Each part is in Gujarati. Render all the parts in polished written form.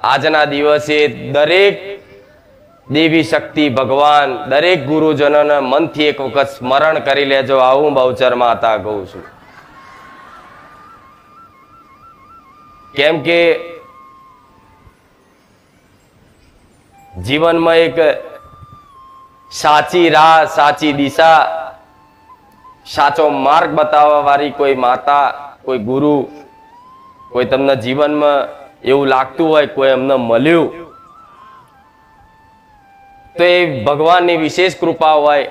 આજના દિવસે દરેક દેવી શક્તિ ભગવાન દરેક ગુરુજનોને મનથી એક વખત સ્મરણ કરી લેજો. આવું બહુચર માતા કહું છું. કેમ કે જીવનમાં એક સાચી રાહ, સાચી દિશા, સાચો માર્ગ બતાવવા વાળી કોઈ માતા, કોઈ ગુરુ, કોઈ તમને જીવનમાં એવું લાગતું હોય કોઈ એમને મળ્યું તો એ ભગવાનની વિશેષ કૃપા હોય.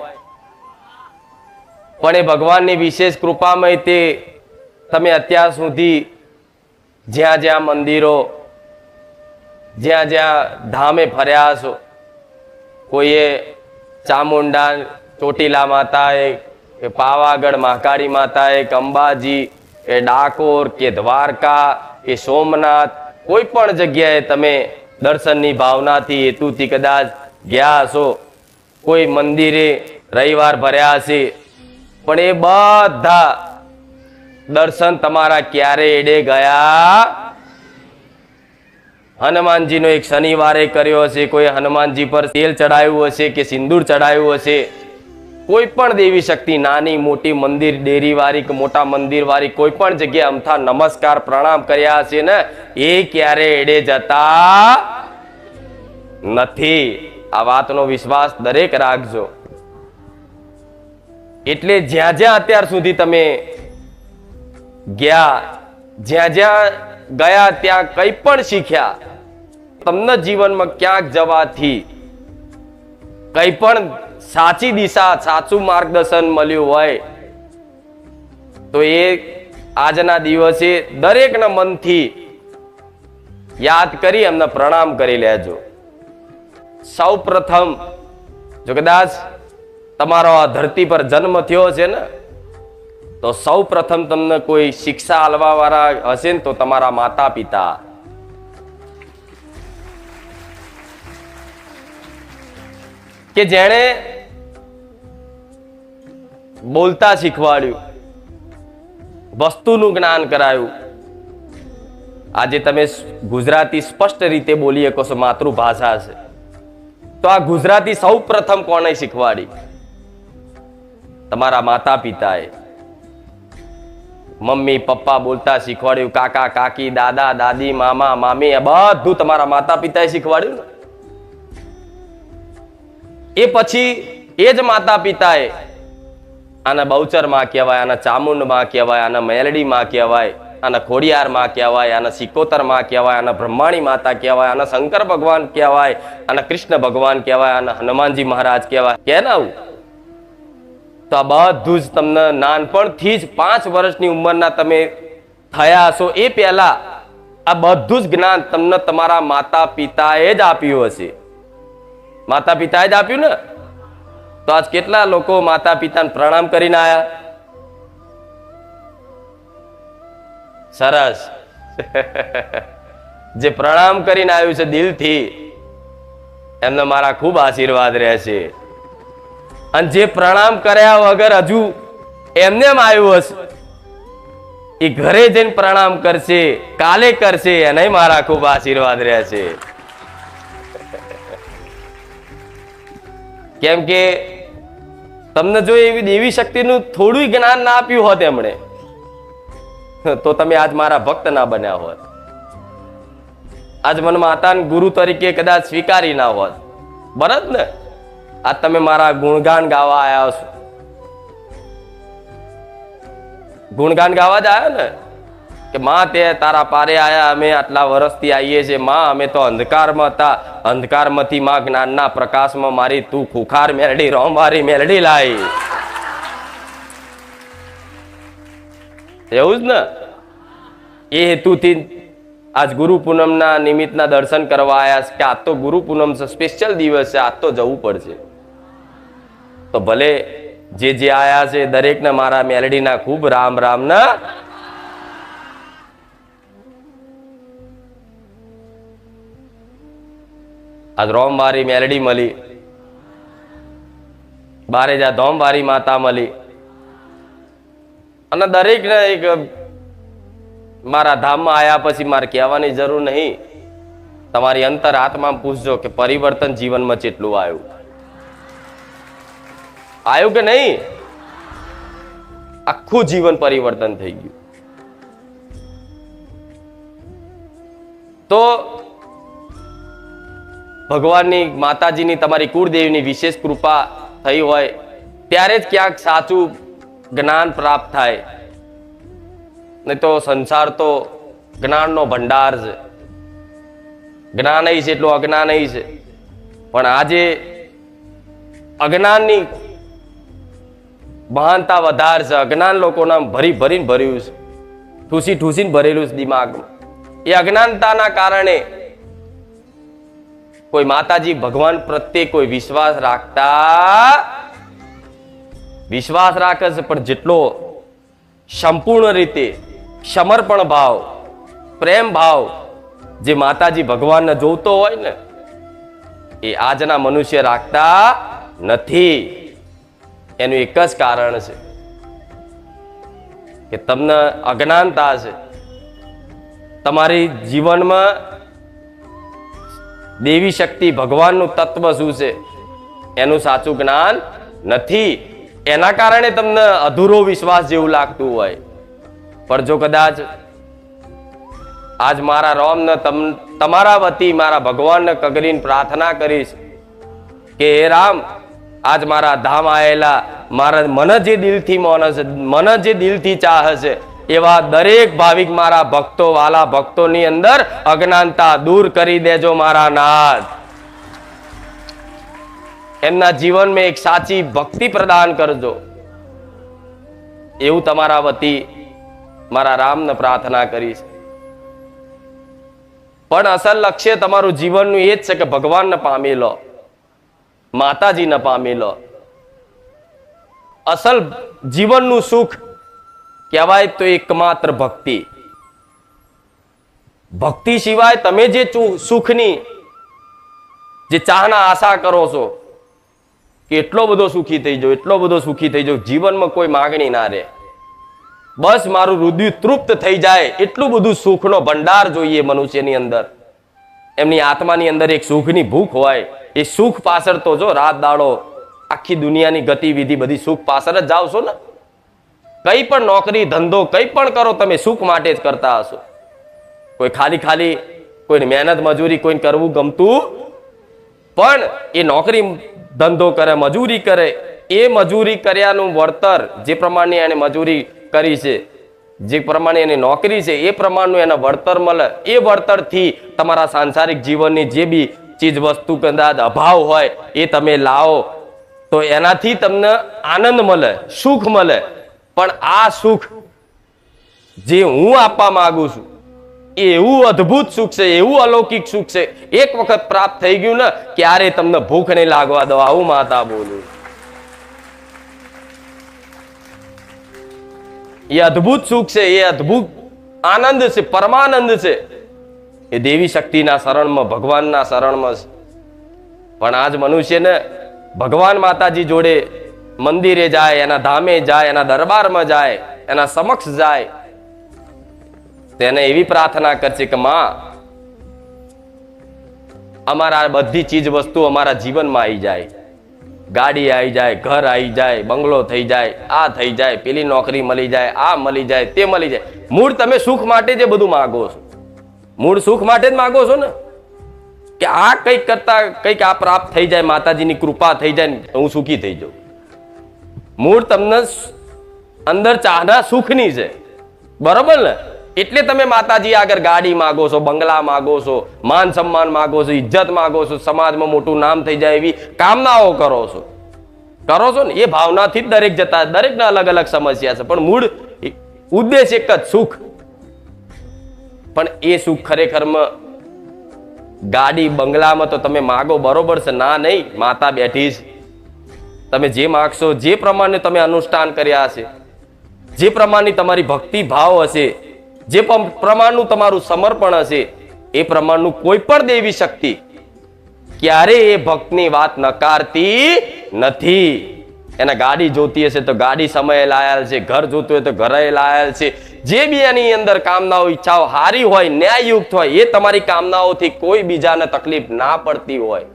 પણ એ ભગવાનની વિશેષ કૃપામાં તે તમે અત્યાર સુધી જ્યાં જ્યાં મંદિરો, જ્યાં જ્યાં ધામે ફર્યા છો, કોઈએ ચામુંડા ચોટીલા માતાએ, કે પાવાગઢ મહાકાળી માતાએ, કે અંબાજી, કે ડાકોર, કે દ્વારકા, કે સોમનાથ, કોઈ પણ જગ્યાએ તમે દર્શનની ભાવનાથી હેતુથી કદાચ ગયા હશો, કોઈ મંદિરે રવિવાર ભર્યા હશે, પણ એ બધા દર્શન તમારા ક્યારે એડે ગયા? હનુમાનજીનો એક શનિવારે કર્યો હશે, કોઈ હનુમાનજી પર તેલ ચડાવ્યું હશે, કે સિંદૂર ચડાવ્યું હશે, કોઈ પણ દેવી શક્તિ, નાની મોટી મંદિર ડેરી વાળી કે મોટા મંદિર વાળી કોઈ પણ જગ્યાએ અમથા નમસ્કાર પ્રણામ કર્યા હશે ને, એ ક્યારે એડે જતા નથી. આ વાતનો વિશ્વાસ દરેક રાખજો. એટલે જ્યાં જ્યાં અત્યાર સુધી તમે ગયા, જ્યાં જ્યાં ગયા ત્યાં કંઈ પણ શીખ્યા, તમને જીવનમાં ક્યાંક જવાથી કંઈ પણ સાચી દિશા, સાચું માર્ગદર્શન મળ્યું હોય તો એ આજના દિવસે દરેકના મનથી યાદ કરી એમને પ્રણામ કરી લેજો. સૌ પ્રથમ જો કદાચ તમારો આ ધરતી પર જન્મ થયો છે ને, તો સૌ પ્રથમ તમને કોઈ શિક્ષા આલવા વાળા હશે ને તો તમારા માતા પિતા. કે જેણે બોલતા શીખવાડ્યું, વસ્તુનું જ્ઞાન કરાયું. આજે તમે ગુજરાતી સ્પષ્ટ રીતે બોલી શકો છો, માતૃભાષા છે, તો આ ગુજરાતી સૌ પ્રથમ કોણે શીખવાડી? તમારા માતા પિતાએ. મમ્મી પપ્પા બોલતા શીખવાડ્યું, કાકા કાકી, દાદા દાદી, મામા મામી, આ બધું તમારા માતા પિતાએ શીખવાડ્યું ને. એ પછી એ જ માતા પિતાએ આના બહુચર માં કહેવાય, આના ચામુંડ માં કહેવાય, આના મેલડી માં કહેવાય, આના ખોડિયાર માં કહેવાય, આના સિકોતર માં કહેવાય, આના બ્રહ્માણી માતા કહેવાય, આના શંકર ભગવાન કહેવાય, આના કૃષ્ણ ભગવાન કહેવાય, આના હનુમાનજી મહારાજ કહેવાય. કે ના આવું? તો આ બધું જ તમને નાનપણથી જ 5 વર્ષની ઉંમરના તમે થયા હશો એ પહેલા આ બધું જ જ્ઞાન તમને તમારા માતા પિતાએ જ આપ્યું હશે. માતા પિતાએ જ આપ્યું ને. તો આજ કેટલા લોકો માતા પિતાને પ્રણામ કરીને આયા? સરસ. જે પ્રણામ કરીને આવ્યું છે દિલથી, એમને મારા ખૂબ આશીર્વાદ રહેશે. અને જે પ્રણામ કર્યા વગર હજુ એમને એમ આવ્યું હશે, એ ઘરે જઈને પ્રણામ કરશે, કાલે કરશે, એને મારા ખૂબ આશીર્વાદ રહેશે. કેમ કે તમને જો એવી દેવી શક્તિનું થોડું જ્ઞાન ના આપ્યું હોત એમણે, તો તમે આજ મારા ભક્ત ના બન્યા હોત. આજ મને માતાને ગુરુ તરીકે કદાચ સ્વીકારી ના હોત. બરાબર ને? આજ તમે મારા ગુણગાન ગાવા આવ્યા છો. ગુણગાન ગાવા જ આવ્યા ને કે માં તે તારા પારે આયા, અમે આટલા વર્ષથી આવીએ છીએ માં, અમે તો અંધકારમાં હતા, અંધકારમાંથી માં જ્ઞાનના પ્રકાશમાં મારી તું ખુખાર મેલડી, રોમવારી મેલડી લાવી. એવું જ ને? એ હેતુથી આજ ગુરુ પૂનમના નિમિત્તના દર્શન કરવા આવ્યા કે આજ તો ગુરુ પૂનમ છે, સ્પેશિયલ દિવસ છે, આજ તો જવું પડશે. તો ભલે જે જે આયા છે દરેકને મારા મેલડીના ખૂબ રામ રામ ના. આજ રોમવારી મેલડી મળી, બારેજા ધોમવારી માતા મળી, અને દરેકને એક મારા ધામમાં આયા પછી મારે કહેવાની જરૂર નહીં તમારી અંતર આત્મામાં પૂછજો કે પરિવર્તન જીવનમાં કેટલું આવ્યું? આવ્યું કે નહીં? આખું જીવન પરિવર્તન થઈ ગયું. તો ભગવાનની, માતાજીની, તમારી કુળદેવીની વિશેષ કૃપા થઈ હોય ત્યારે જ ક્યાંક સાચું જ્ઞાન પ્રાપ્ત થાય. નહીં તો સંસાર તો જ્ઞાનનો ભંડાર છે. જ્ઞાન છે એટલું અજ્ઞાન છે. પણ આજે અજ્ઞાનની મહાનતા વધારે છે. અજ્ઞાન લોકોના ભરી ભરીને ભર્યું છે, ઠૂસી ઠૂસીને ભરેલું છે દિમાગમાં. એ અજ્ઞાનતાના કારણે કોઈ માતાજી ભગવાન પ્રત્યે કોઈ વિશ્વાસ રાખે છે, પણ જેટલો સંપૂર્ણ રીતે સમર્પણ ભાવ, પ્રેમ ભાવ જે માતાજી ભગવાનને જોતો હોય ને, એ આજના મનુષ્ય રાખતા નથી. એનું એક જ કારણ છે કે તમને અજ્ઞાનતા છે. તમારી જીવનમાં દેવી શક્તિ, ભગવાનનું તત્વ શું છે એનું સાચું જ્ઞાન નથી. એના કારણે તમને અધૂરો વિશ્વાસ જેવું લાગતું હોય. પણ જો કદાચ આજ મારા રામને તમારા વતી મારા ભગવાનને કગરીને પ્રાર્થના કરીશ કે હે રામ, આજ મારા ધામ આયેલા મારા મને જે દિલથી માને છે, મને જે દિલથી ચાહે છે, એવા દરેક ભાવિક મારા ભક્તો, વાલા ભક્તોની અંદર અજ્ઞાનતા દૂર કરી દેજો મારા નાથ. એમના જીવનમાં એક સાચી ભક્તિ પ્રદાન કરજો. એવું તમારા વતી મારા રામને પ્રાર્થના કરીશ. પણ અસલ લક્ષ્ય તમારું જીવનનું એ જ છે કે ભગવાનને પામી લો, માતાજીને પામી લો. અસલ જીવનનું સુખ કહેવાય તો એકમાત્ર ભક્તિ. ભક્તિ સિવાય તમે જે સુખની જે ચાહના આશા કરો છો કે એટલો બધો સુખી થઈ જાવ, એટલો બધો સુખી થઈ જાવ, જીવનમાં કોઈ માગણી ના રહે. બસ મારું હૃદય તૃપ્ત થઈ જાય એટલું બધું સુખનો ભંડાર જોઈએ મનુષ્યની અંદર. એમની આત્માની અંદર એક સુખની ભૂખ હોય. એ સુખ પાછળ તો જો રાત દાડો આખી દુનિયાની ગતિવિધિ બધી સુખ પાછળ જ જાવ છો ને. કઈ પણ નોકરી ધંધો કઈ પણ કરો તમે સુખ માટે જ કરતા હશો. કોઈ ખાલી કોઈને મહેનત મજૂરી કોઈને કરવું ગમતું, પણ એ નોકરી ધંધો કરે, મજૂરી કરે, એ મજૂરી કર્યાનું વળતર જે પ્રમાણે એને મજૂરી કરી છે, જે પ્રમાણે એની નોકરી છે, એ પ્રમાણનું એને વળતર મળે. એ વળતરથી તમારા સાંસારિક જીવનની જે બી ચીજ વસ્તુ કદાચ અભાવ હોય એ તમે લાવો તો એનાથી તમને આનંદ મળે, સુખ મળે. પણ આ સુખ જે હું આપવા માંગુ છું એ એવું અદ્ભુત સુખ છે, એવું અલૌકિક સુખ છે. એક વખત પ્રાપ્ત થઈ ગયું ને, ક્યારે તમને ભૂખ નહીં લાગવા દો. આવું માતા બોલું. એ અદ્ભુત સુખ છે, એ અદ્ભુત આનંદ છે, પરમાનંદ છે. એ દેવી શક્તિના શરણમાં, ભગવાનના શરણમાં છે. પણ આજ મનુષ્યને ભગવાન માતાજી જોડે મંદિરે જાય, એના ધામે જાય, એના દરબારમાં જાય, એના સમક્ષ જાય, તેને એવી પ્રાર્થના કરશે કે માં, અમારા બધી ચીજ વસ્તુ અમારા જીવનમાં આવી જાય. ગાડી આવી જાય, ઘર આવી જાય, બંગલો થઈ જાય, આ થઈ જાય, પેલી નોકરી મળી જાય, આ મળી જાય, તે મળી જાય. મૂળ તમે સુખ માટે જે બધું માગો છો, મૂળ સુખ માટે જ માગો છો ને, કે આ કંઈક કરતા કંઈક આ પ્રાપ્ત થઈ જાય, માતાજીની કૃપા થઈ જાય, હું સુખી થઈ જાઉં. મૂળ તમને અંદર ચાહના સુખની છે, બરોબર ને? એટલે તમે માતાજી આગળ ગાડી માગો છો, બંગલા માગો છો, માન સન્માન માગો છો, ઇજ્જત માગો છો, સમાજમાં મોટું નામ થઈ જાય એવી કામનાઓ કરો છો ને. એ ભાવનાથી જ દરેક જતા, દરેકના અલગ અલગ સમસ્યા છે, પણ મૂળ ઉદ્દેશ એક જ, સુખ. પણ એ સુખ ખરેખરમાં ગાડી બંગલામાં તો તમે માગો, બરોબર છે, ના નહીં, માતા બેઠી છે. તમે જે માગશો, જે પ્રમાણે તમે અનુષ્ઠાન કર્યા હશે, જે પ્રમાણની તમારી ભક્તિ ભાવ હશે, જે પ્રમાણનું તમારું સમર્પણ હશે, એ પ્રમાણનું કોઈ પણ દેવી શક્તિ ક્યારે એ ભક્તની વાત નકારતી નથી. એને ગાડી જોતી હશે તો ગાડી સમયે લાયેલ છે, ઘર જોતું હોય તો ઘરે લાયેલ છે. જે બી એની અંદર કામનાઓ ઈચ્છાઓ હારી હોય, ન્યાયયુક્ત હોય, એ તમારી કામનાઓથી કોઈ બીજાને તકલીફ ના પડતી હોય,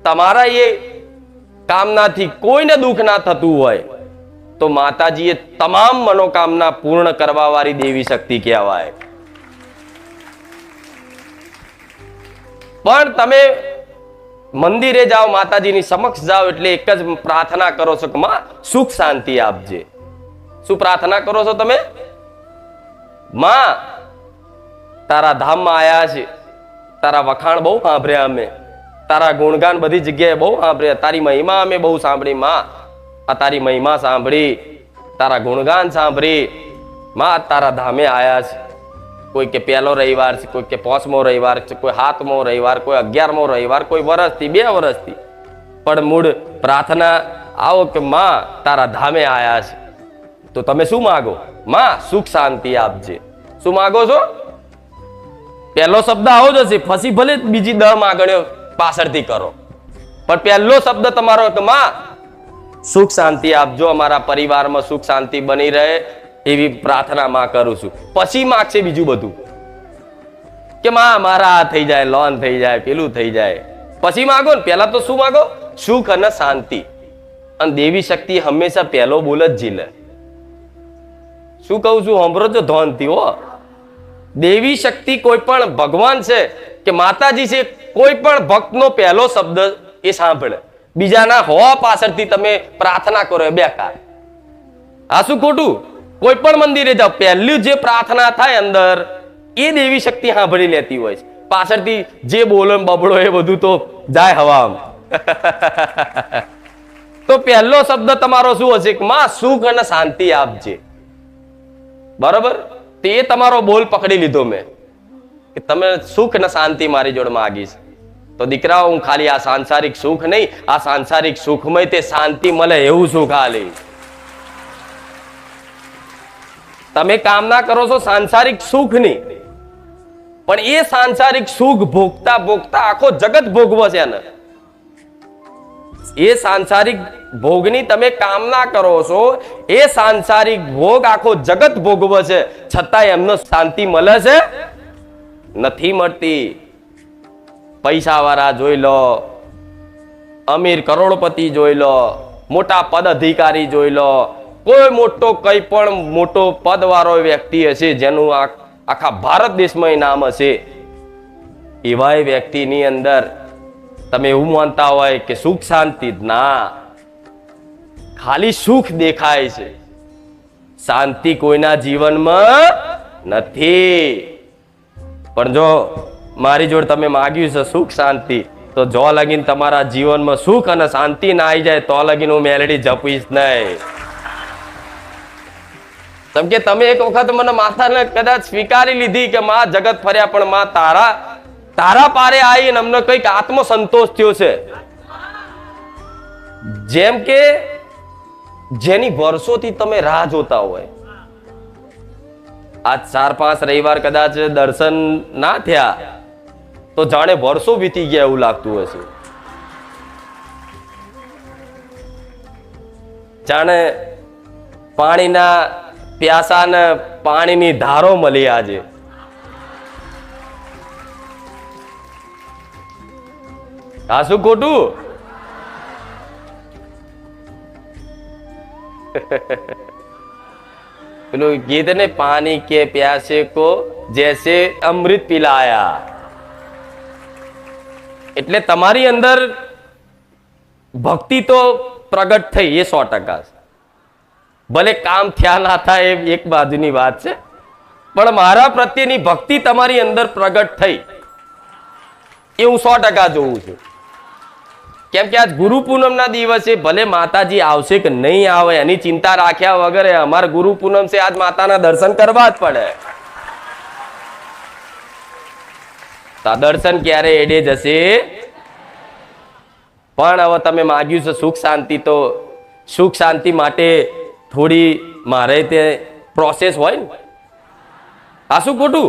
તમારા એ કામનાથી કોઈને દુઃખ ના થતું હોય, તો માતાજીએ તમામ મનોકામના પૂર્ણ કરવા વાળી દેવી શક્તિ કહેવાય. પણ તમે મંદિરે જાઓ, માતાજીની સમક્ષ જાઓ એટલે એક જ પ્રાર્થના કરો છો કે માં સુખ શાંતિ આપજે. શું પ્રાર્થના કરો છો તમે? માં તારા ધામમાં આયા છે, તારા વખાણ બહુ સાંભળ્યા અમે, તારા ગુણગાન બધી જગ્યાએ બહુ સાંભળ્યા, તારી મહિમા અમે બહુ સાંભળી. માં આ તારી મહિમા સાંભળી, તારા ગુણગાન સાંભળી, માં તારા ધામે આયા છે. કોઈ કે પહેલો રવિવાર છે, કોઈ કે 5મો રવિવાર છે, કોઈ 7મો રવિવાર, કોઈ 11મો રવિવાર, કોઈ વર્ષથી 2 વર્ષથી, પણ મૂળ પ્રાર્થના આવો કે માં તારા ધામે આયા છે. તો તમે શું માગો? માં સુખ શાંતિ આપજે. શું માગો છો? પહેલો શબ્દ આવો જ હશે, પછી ભલે બીજી 10 માગણીઓ પાછળથી કરો, પણ પહેલો શબ્દ તમારો કે માં સુખ શાંતિ આપજો, અમારા પરિવારમાં સુખ શાંતિ બની રહે એવી પ્રાર્થના માં કરું છું. પછી માગશે બીજું બધું કે માં મારા આ થઈ જાય, લોન થઈ જાય, પેલું થઈ જાય. પછી માગો ને, પહેલા તો શું માગો? સુખ અને શાંતિ. અને દેવી શક્તિ હંમેશા પહેલો બોલ જ ઝીલે. શું કહું છું સાંભળો છો ધોનથી? હો, દેવી શક્તિ કોઈ પણ ભગવાન છે કે માતાજી છે, કોઈ પણ ભક્તનો પહેલો શબ્દ એ સાંભળે. બીજાના હોવા પાછળથી તમે પ્રાર્થના કરો એ બેકાર. આ શું ખોટું? કોઈ પણ મંદિરે જાઓ, પહેલી જે પ્રાર્થના થાય અંદર એ દેવી શક્તિ સાંભળી લેતી હોય છે. પાછળથી જે બોલો બબડો એ બધું તો જાય હવામાં. તો પહેલો શબ્દ તમારો શું હશે? માં સુખ અને શાંતિ આપજે. બરોબર? તે તમારો બોલ પકડી લીધો મેં કે તમે સુખ અને શાંતિ મારી જોડે માગીશ. તો દીકરાઓ, હું ખાલી આ સાંસારિક સુખ નહીં, આ સાંસારિક સુખમય તે શાંતિ મળે એવું સુખ આલી. તમે કામના કરો છો સાંસારિક સુખની, પણ એ સાંસારિક સુખ ભોગતા ભોગતા આખો જગત ભોગવો છે ને. એ સાંસારિક ભોગની તમે કામના કરો છો, એ સાંસારિક ભોગ આખો જગત ભોગવે છે, છતાં એમનો શાંતિ મળે છે? નથી મળતી. પૈસા વાળા જોઈ લો, અમીર કરોડપતિ જોઈ લો, મોટા પદ અધિકારી જોઈ લો, કોઈ મોટો કઈ પણ મોટો પદ વાળો વ્યક્તિ હશે જેનું આખા ભારત દેશમાં નામ હશે, એવા વ્યક્તિની અંદર તમે એવું માનતા હોય કે સુખ શાંતિ? ના, ખાલી સુખ દેખાય છે, શાંતિ કોઈના જીવનમાં નથી. પણ જો મારી જોડે તમે માગ્યું છે સુખ શાંતિ, તો જો લગીન તમારા જીવનમાં સુખ અને શાંતિ ના આવી જાય તો લગીન હું મેલડી જપીશ નહીં. કેમ કે તમે એક વખત મને માથાને કદાચ સ્વીકારી લીધી કે માં જગત ફર્યા, પણ માં તારા પારે આવીને અમને કઈક આત્મસંતોષ થયો છે. જેમ કે જેની વર્ષોથી તમે રાહ જોતા હોય, આજ 4-5 રવિવાર કદાચ દર્શન ના થયા તો જાણે વર્ષો વીતી ગયા એવું લાગતું હશે. જાણે પાણીના પ્યાસાને પાણીની ધારો મળી આજે. આ શું ખોટું? પેલું ગીત ને, પાણી કે પ્યાસે को जैसे अमृत पिलाया. એટલે તમારી અંદર ભક્તિ તો પ્રગટ થઈ, એ 100%. ભલે કામ થયા ના થાય એ એક બાજુની વાત છે, પણ મારા પ્રત્યેની ભક્તિ તમારી અંદર પ્રગટ થઈ એ હું 100% જોઉં છું. કેમ કે આજ ગુરુ પૂનમના દિવસે ભલે માતાજી આવશે કે નહીં આવે એની ચિંતા રાખ્યા વગર અમારે ગુરુ પૂનમ છે, આજ માતાના દર્શન કરવા જ પડે. દર્શન ક્યારે એડે જશે? પણ હવે તમે માગ્યું છે સુખ શાંતિ, તો સુખ શાંતિ માટે થોડી મારે તે પ્રોસેસ હોય ને. આ શું ખોટું?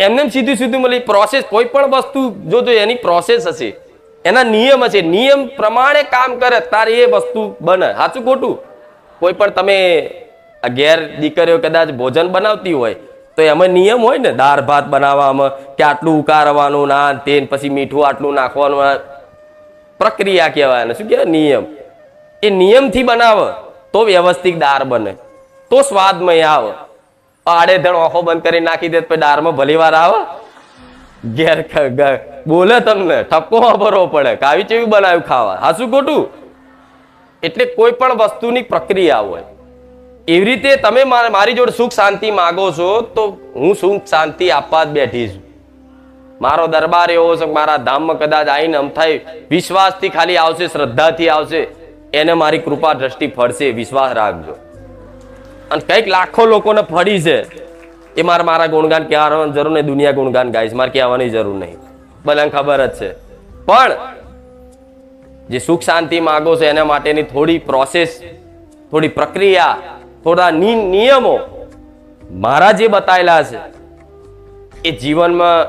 એમને સીધું સીધું મળી પ્રોસેસ, કોઈ પણ વસ્તુ જો એની પ્રોસેસ હશે, એના નિયમ છે, નિયમ પ્રમાણે કામ કરે તારે એ વસ્તુ બને. સાચું ખોટું? કોઈ પણ તમે ઘેર દીકરીઓ કદાચ ભોજન બનાવતી હોય તો એમાં નિયમ હોય ને, દાળ ભાત બનાવવામાં કે આટલું ઉકાળવાનું ના તે, પછી મીઠું આટલું નાખવાનું, પ્રક્રિયા કહેવાય ને, શું કહેવાય, નિયમ. એ નિયમથી બનાવે તો વ્યવસ્થિત દાળ બને, તો સ્વાદમય આવે. આડેધડ ઓખો બંધ કરી નાખી દે પછી દાળમાં ભલી વાર આવે, ઘેર બોલે તમને ઠપકો વાપરવો પડે કે આવી ચેવી બનાવ્યું ખાવા. હાચું ખોટું? એટલે કોઈ પણ વસ્તુની પ્રક્રિયા હોય. એવી રીતે તમે મારી જોડે સુખ શાંતિ માગો છો તો હું સુખ શાંતિ આપવા જ બેઠી છું. મારો દરબાર એવો છે, મારા ધામમાં કદાચ આવીને આમ થાય વિશ્વાસથી ખાલી આવશે, શ્રદ્ધાથી આવશે, એને મારી કૃપા દ્રષ્ટિ ફળશે, વિશ્વાસ રાખજો. અને કઈક લાખો લોકોને ફળી છે, એ મારા ગુણગાન કહેવાની જરૂર નહીં, દુનિયા ગુણગાન ગાઈશ, મારે કહેવાની જરૂર નહીં, બધાને ખબર જ છે. પણ જે સુખ શાંતિ માગો છો એના માટેની થોડી પ્રોસેસ, થોડી પ્રક્રિયા, થોડા નિયમો મારા જે બતાવેલા છે એ જીવનમાં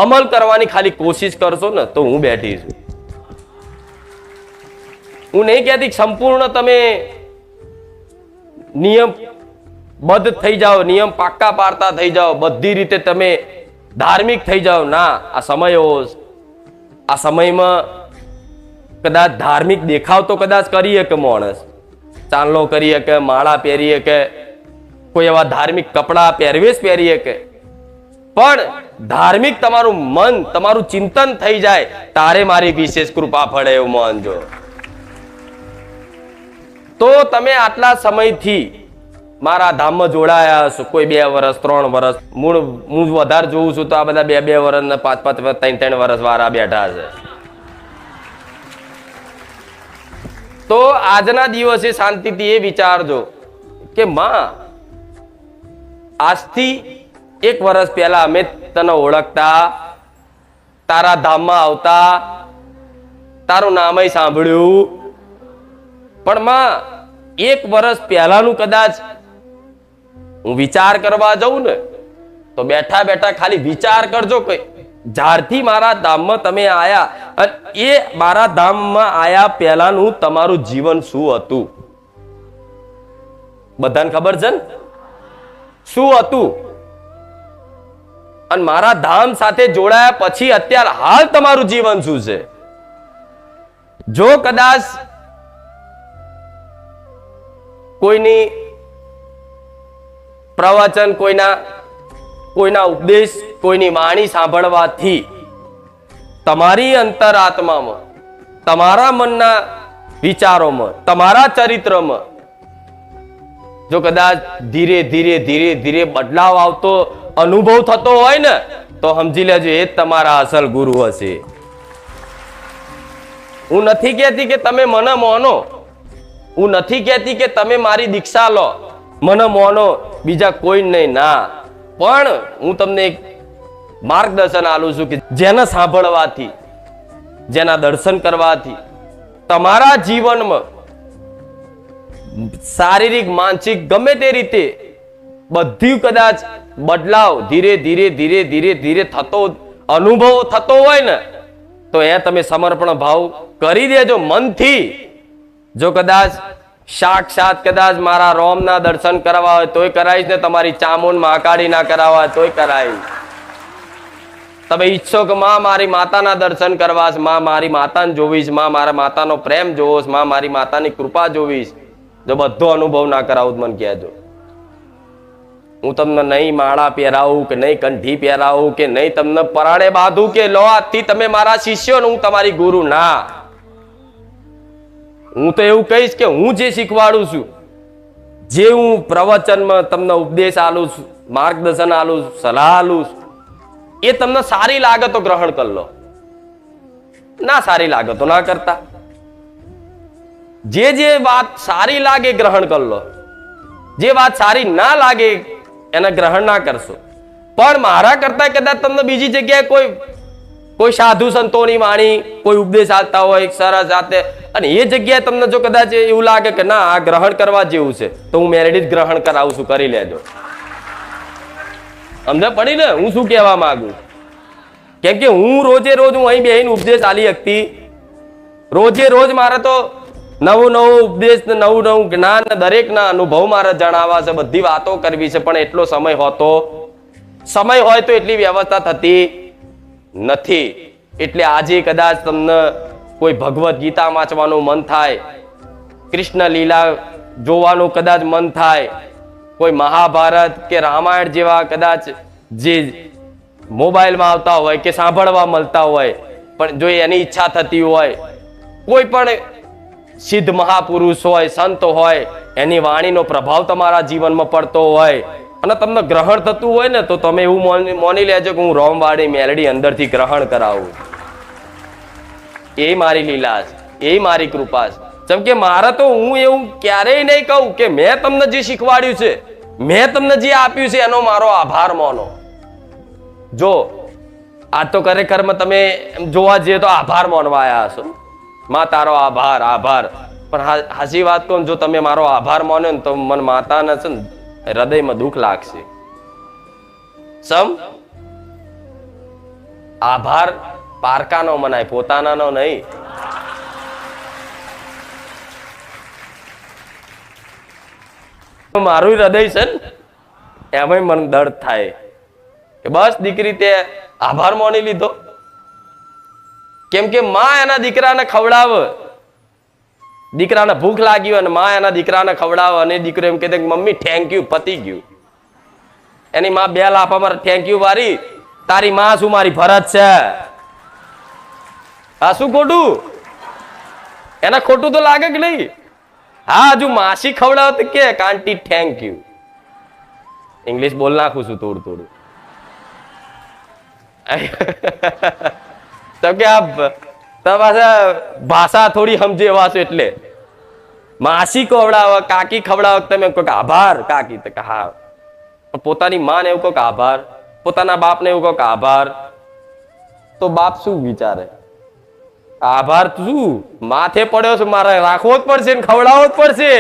અમલ કરવાની ખાલી કોશિશ કરશો ને તો હું બેઠી છું. હું નહીં કહેતી સંપૂર્ણ તમે નિયમ બદ્ધ થઈ જાઓ, નિયમ પાક્કા પાડતા થઈ જાઓ, બધી રીતે તમે ધાર્મિક થઈ જાઓ. ના, આ સમય એવો, આ સમયમાં કદાચ ધાર્મિક દેખાવ તો કદાચ કરીએ કે માણસ ચાંદલો કરીએ કે માળા પહેરીએ કે કોઈ એવા ધાર્મિક કપડા પહેરવેશ પહેરીએ કે, પણ ધાર્મિક તમારું મન, તમારું ચિંતન થઈ જાય તારે મારી વિશેષ કૃપા ફળે એવું માનજો. તો તમે આટલા સમયથી મારા ધામમાં જોડાયા છો, કોઈ 2 વર્ષ 3 વર્ષ, હું વધારે જોઉં છું તો આ બધા 2 વર્ષ ને 5 3 વર્ષ વાળા બેઠા છે. તો આજના દિવસે શાંતિથી એ વિચારજો કે માં, આજથી 1 વર્ષ પહેલા અમે તને ઓળખતા, તારા ધામમાં આવતા, તારું નામય સાંભળ્યું, પણ માં 1 વર્ષ પહેલાનું કદાચ હું વિચાર કરવા જાઉં ને તો બેઠા બેઠા ખાલી વિચાર કરજો કે જ્યારથી મારા ધામમાં તમે આયા અને એ મારા ધામમાં આયા પહેલાનું તમારું જીવન શું હતું. બધાને ખબર છે ને શું હતું? અને મારા ધામ સાથે જોડાયા પછી અત્યારે હાલ તમારું જીવન શું છે? જો કદાચ કોઈની પ્રવચન, કોઈના ઉપદેશ, કોઈની વાણી સાંભળવાથી તમારી અંતરાત્મામાં, તમારા મનના વિચારોમાં, તમારા ચરિત્રમાં જો કદાચ ધીરે ધીરે ધીરે ધીરે બદલાવ આવતો અનુભવ થતો હોય ને તો સમજી લેજો એ તમારા અસલ ગુરુ હશે. હું નથી કહેતી કે તમે મને માનો, હું નથી કહેતી કે તમે મારી દીક્ષા લો, મને માનો, બીજા કોઈ નહીં. ના, પણ હું તમને એક માર્ગદર્શન આલું છું કે જેને સાંભળવાથી, જેના દર્શન કરવાથી તમારા જીવનમાં શારીરિક, માનસિક, ગમે તે રીતે બધી કદાચ બદલાવ ધીરે ધીરે ધીરે ધીરે ધીરે થતો અનુભવ થતો હોય ને તો એ તમે સમર્પણ ભાવ કરી દેજો મનથી. જો કદાચ સાક્ષાત કદાચ મારા રોમના દર્શન કરવા હોય તોય કરાવીશ ને, તમારી ચામુંડ મહાકાળી ના કરાવવા હોય તોય કરાવીશ. તમે ઈચ્છો કે માં મારી માતાના દર્શન કરવા છે, માં મારી માતાને જોવીશ, માં મારા માતાનો પ્રેમ જોવીશ, માં મારી માતાની કૃપા જોવીશ, જો બધો અનુભવ ના કરાવું મને કહેજો. હું તમને નહીં માળા પહેરાવું કે નહીં કંઠી પહેરાવું કે નહીં તમને પરાણે બાંધું કે લો આજથી તમે મારા શિષ્યો ને હું તમારી ગુરુ. ના, હું તો એવું કહીશ કે હું જે શીખવાડું છું, જે હું પ્રવચનમાં તમને ઉપદેશ આલું છું, માર્ગદર્શન આલું છું, સલાહ આલું છું, એ તમને સારી લાગે તો ગ્રહણ કરી લો, ના સારી લાગે તો ના કરતા. જે વાત સારી લાગે ગ્રહણ કરી લો, જે વાત સારી ના લાગે એને ગ્રહણ ના કરશો. પણ મારા કરતા કદાચ તમને બીજી જગ્યાએ કોઈ સાધુ સંતોની વાણી, કોઈ ઉપદેશ આપતા હોય સરસ જાતે, અને એ જગ્યાએ તમને જો કદાચ એવું લાગે કે ના આ ગ્રહણ કરવા જેવું છે તો હું મેરેડી જ ગ્રહણ કરાવું છું, કરી લેજો. સમજ પડી ને હું શું કહેવા માંગુ? કેમ કે હું રોજે રોજ હું અહીં બેહીને ઉપદેશ આલી શકતી, રોજે રોજ મારે તો નવું નવું ઉપદેશ, નવું નવું જ્ઞાન, દરેકના અનુભવ મારે જણાવવા છે, બધી વાતો કરવી છે, પણ એટલો સમય હોતો, સમય હોય તો એટલી વ્યવસ્થા થતી નથી. એટલે આજે કદાચ તમને કોઈ ભગવદ્ ગીતા વાંચવાનું મન થાય, કૃષ્ણ લીલા જોવાનું કદાચ મન થાય, કોઈ મહાભારત કે રામાયણ જેવા કદાચ જે મોબાઈલમાં આવતા હોય કે સાંભળવા મળતા હોય, પણ જો એની ઈચ્છા થતી હોય, કોઈ પણ સિદ્ધ મહાપુરુષ હોય, સંત હોય, એની વાણીનો પ્રભાવ તમારા જીવનમાં પડતો હોય અને તમને ગ્રહણ થતું હોય ને, તો તમે એવું માની લેજો કે હું રોમવાળી મેલડી અંદરથી ગ્રહણ કરાવું. એ મારી લીલા છે, એ મારી કૃપા છે. જેમ કે મારે તો હું એવું ક્યારેય નહીં કહું કે મેં તમને જે શીખવાડ્યું છે, મેં તમને જે આપ્યું છે, એનો મારો આભાર માનો. જો આ તો ખરેખરમાં તમે જોવા જઈએ તો આભાર માનવા આવ્યા હશો, માં તારો આભાર આભાર. પણ હાચી વાત કહું, જો તમે મારો આભાર માનો ને તો મને માતાને છે ને હૃદયમાં દુઃખ લાગશે. સમ આભાર પારકાનો મનાય, પોતાનાનો નહીં. મારું હૃદય છે ને એમાં મને દર્દ થાય કે બસ દીકરી તે આભાર માની લીધો. કેમ કે માં એના દીકરાને ખવડાવે, દીકરાને ભૂખ લાગી હોય અને માં એના દીકરાને ખવડાવે અને દીકરો એમ કહે કે મમ્મી થેન્ક યુ, પતી ગયું. એની માં બે લાફા મારે થેન્ક યુ વારી, તારી માં શું મારી ફરજ છે? આ શું ખોટું? એના ખોટું તો લાગે કે નહીં? હા, હજુ માસી ખવડાવે તો કે આંટી થેન્ક યુ. ઇંગ્લિશ બોલ નાખું છું થોડું થોડું. તો કે આ ભાષા થોડી સમજે એવા છો એટલે માસી ખવડાવે, કાકી ખવડાવે, તમે કહો કે આભાર કાકી, તો કે હા. પોતાની માં ને એવું કહો કે આભાર, પોતાના બાપ ને એવું કહો કે આભાર, તો બાપ શું વિચારે? આભાર શું માથે પડ્યો છે, મારે રાખવો જ પડશે ને ખવડાવવો જ પડશે.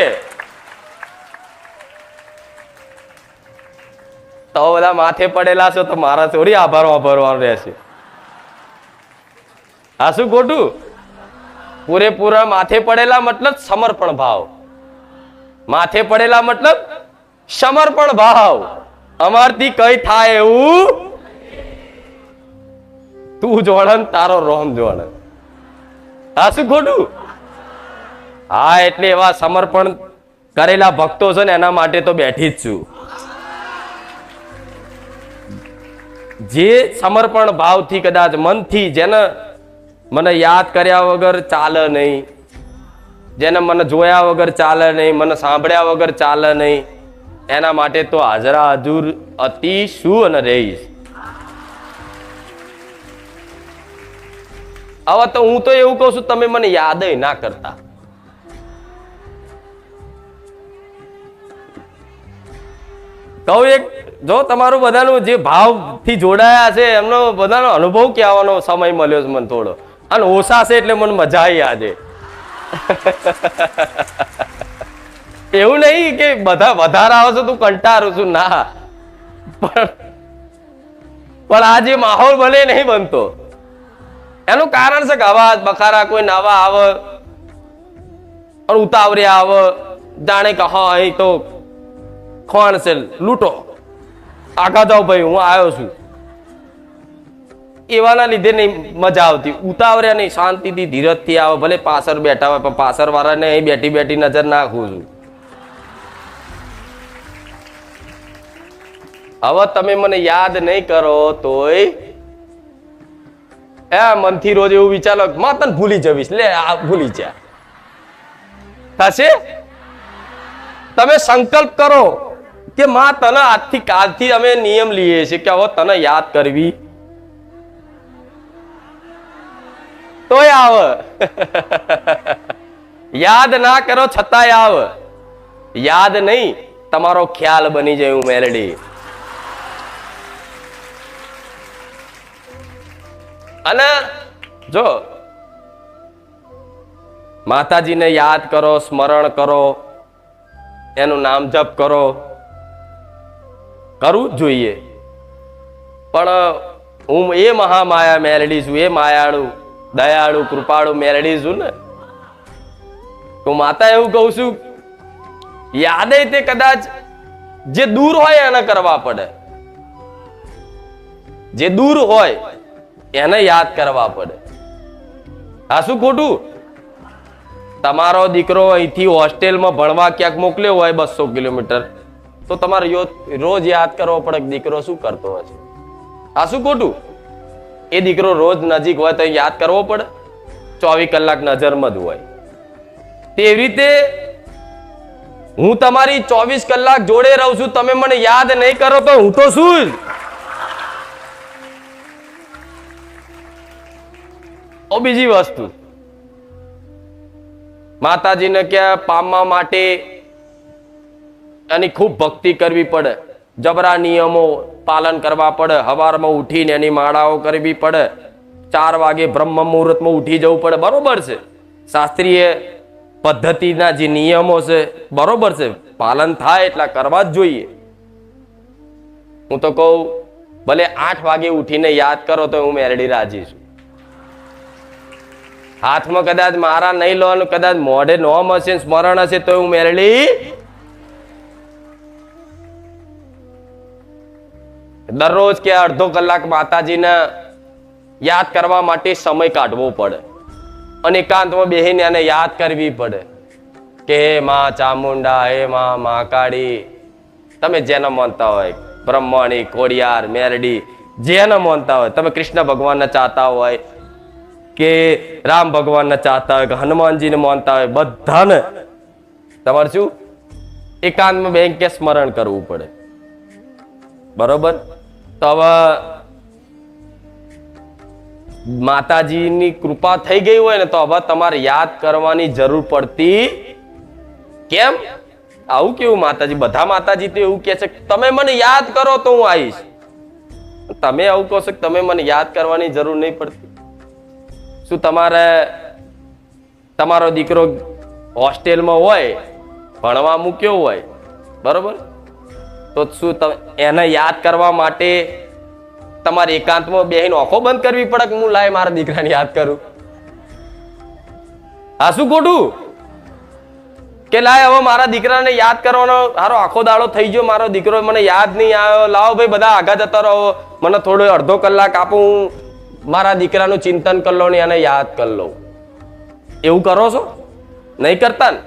તો બધા માથે પડેલા છો તો મારા થોડી આભાર વાપરવાનું રહેશે. હા, શું ખોટું? પૂરેપૂરા માથે પડેલા મતલબ સમર્પણ ભાવ, માથે પડેલા મતલબ સમર્પણ ભાવ. અમારથી કઈ થાય એવું તું જોડન તારો રોમ જોડ. હા, શું ખોટું? હા, એટલે એવા સમર્પણ કરેલા ભક્તો છે ને એના માટે તો બેઠી જ છું. જે સમર્પણ ભાવથી કદાચ મનથી, જેને મને યાદ કર્યા વગર ચાલે નહીં, જેને મને જોયા વગર ચાલે નહીં, મને સાંભળ્યા વગર ચાલે નહીં, એના માટે તો હાજરા હજુર અતિ શું અને રહીશ. હવે તો હું તો એવું કહું છું, તમે મને યાદ ના કરતા. કહું એક, જો તમારું બધાનું જે ભાવથી જોડાયા છે એમનો બધાનો અનુભવ કહેવાનો સમય મળ્યો છે મને થોડો, અને ઓછા છે એટલે મને મજા આવી આજે. એવું નહીં કે બધા વધારે આવે છે તું કંટાળું છું, ના, પણ આ જે માહોલ બને નહીં બનતો એનું કારણ છે કે અવાજ બખારા કોઈ નવા આવે અને ઉતાવળિયા આવે, જાણે કે હા અહીં તો ખોણ છે, લૂંટો, આગા જાઓ ભાઈ હું આવ્યો છું. એવાના લીધે નહીં મજા આવતી. ઉતાવળ્યા નહીં, શાંતિથી ધીરજથી આવે, ભલે પાછળ બેઠા હોય પણ પાછળ વાળાને અહીં બેઠી બેઠી નજર નાખું છું. હવે તમે મને યાદ નહીં કરો તોય મનથી રોજ એવું વિચારો માં તને ભૂલી જવીશ, લે આ ભૂલી જા થશે. તમે સંકલ્પ કરો કે માં તને આજથી કાલથી અમે નિયમ લઈએ છીએ કે હવે તને યાદ કરવી તોય આવે. યાદ ના કરો છતાંય આવે. યાદ નહીં, તમારો ખ્યાલ બની જાય હું મેલડી. અને જો માતાજીને યાદ કરો, સ્મરણ કરો, એનું નામ જપ કરો, કરવું જ જોઈએ. પણ હું એ મહામાયા મેલડી છું, એ માયાળું દયાળુ કૃપાળુ મેલડી છું ને. તો માતા એવું કહું છું, યાદે તે કદાચ જે દૂર હોય એને કરવા પડે, જે દૂર હોય એને યાદ કરવા પડે. આ શું ખોટું? તમારો દીકરો અહીંથી હોસ્ટેલમાં ભણવા ક્યાંક મોકલ્યો હોય 200 કિલોમીટર, તો તમારે રોજ યાદ કરવો પડે કે દીકરો શું કરતો હશે. આ શું ખોટું? એ દીકરો રોજ નજીક હોય તો યાદ કરવો પડે? 24 કલાક નજરમાં જ હોય. તેવી રીતે હું તમારી 24 કલાક જોડે રહું છું, તમે મને યાદ નહીં કરો તો હું તો શું જ. બીજી વસ્તુ, માતાજીને ક્યાં પામવા માટે એની ખૂબ ભક્તિ કરવી પડે, જબરા નિયમો પાલન કરવા પડે, સવારમાં ઉઠીને એની માળાઓ કરવી પડે, 4 વાગે બ્રહ્મ મુહૂર્તમાં ઉઠી જવું પડે, બરોબર છે. શાસ્ત્રીય પદ્ધતિના જે નિયમો છે બરોબર છે, પાલન થાય એટલા કરવા જ જોઈએ. હું તો કહું ભલે 8 વાગે ઉઠીને યાદ કરો તો હું મેરડી રાજી છું. હાથમાં કદાચ મારા નહીં લો, કદાચ મોઢે નોમ હશે, સ્મરણ હશે તો હું મેરડી. દરરોજ કે અડધો કલાક માતાજીને યાદ કરવા માટે સમય કાઢવો પડે અને એકાંતમાં બેહીને એને યાદ કરવી પડે કે હે માં ચામુંડા, હે માં મહાકાળી, તમે જેને માનતા હોય, બ્રહ્મણી, ખોડિયાર, મેરડી, જેને માનતા હોય, તમે કૃષ્ણ ભગવાનને ચાહતા હોય કે રામ ભગવાનને ચાહતા હોય કે હનુમાનજીને માનતા હોય, બધાને તમારે શું એકાંતમાં બેંક કે સ્મરણ કરવું પડે, બરોબર. તો હવે માતાજીની કૃપા થઈ ગઈ હોય ને તો હવે તમારે યાદ કરવાની જરૂર પડતી કેમ? આવું કેવું માતાજી? બધા માતાજી તો એવું કે છે તમે મને યાદ કરો તો હું આવીશ. તમે આવું કહો છો કે તમે મને યાદ કરવાની જરૂર નહીં પડતી? શું તમારે તમારો દીકરો હોસ્ટેલમાં હોય, ભણવા મૂક્યો હોય, બરોબર, તો શું એને યાદ કરવા માટે તમારે એકાંતમાં બેહીને આંખો બંધ કરવી પડે કે હું લાય મારા દીકરાને યાદ કરું? આ શું ખોટું? કે લાય હવે મારા દીકરાને યાદ કરવાનો હારો આખો દાડો થઈ ગયો, મારો દીકરો મને યાદ નહીં આવ્યો, લાવો ભાઈ બધા આગા જતા રહો, મને થોડો અડધો કલાક આપો, હું મારા દીકરાનું ચિંતન કરી લો ને એને યાદ કરી લઉં. એવું કરો છો? નહીં કરતા ને?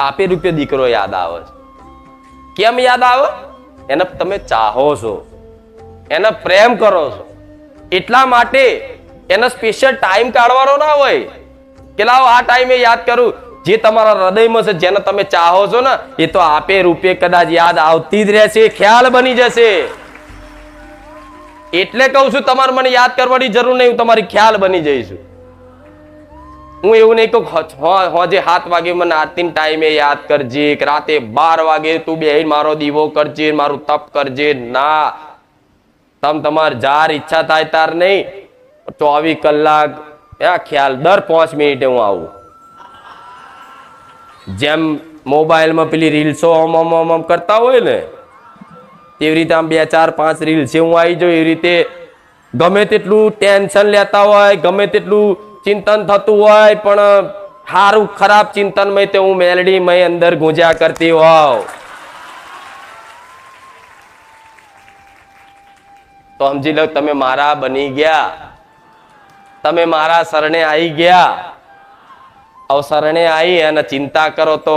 આપે રૂપે દીકરો યાદ આવે છે. કેમ યાદ આવે? એને તમે ચાહો છો, એને પ્રેમ કરો છો, એટલા માટે એને સ્પેશિયલ ટાઈમ કાઢવાનો ના હોય કે લાવો આ ટાઈમે યાદ કરું. જે તમારા હૃદયમાં છે, જેને તમે ચાહો છો ને, એ તો આપે રૂપે કદાચ યાદ આવતી જ રહેશે, ખ્યાલ બની જશે. એટલે કહું છું તમારે મને યાદ કરવાની જરૂર નહીં, હું તમારી ખ્યાલ બની જઈશું. હું એવું નહીં કહું હોજે 7 વાગે મને આરતી ટાઈમે યાદ કરજે, કે રાતે 12 વાગે તું બેહીને મારો દીવો કરજે, મારું તપ કરજે. ના, તમારે જાર ઈચ્છા થાય તાર નહીં, 24 કલાક ખ્યાલ દર 5 મિનિટે હું આવું. જેમ મોબાઈલમાં પેલી રીલ્સો આમ કરતા હોય ને, એવી રીતે આમ 2, 4, 5 રીલ્સ હું આવી જાઉં. એવી રીતે ગમે તેટલું ટેન્શન લેતા હોય, ગમે તેટલું ચિંતન થતું હોય, પણ સારું ખરાબ ચિંતનમય તે હું મેલડીમય અંદર ગુંજ્યા કરતી હોવ તો સમજી લો તમે મારા બની ગયા, તમે મારા શરણે આવી ગયા. હવે શરણે આવી અને ચિંતા કરો તો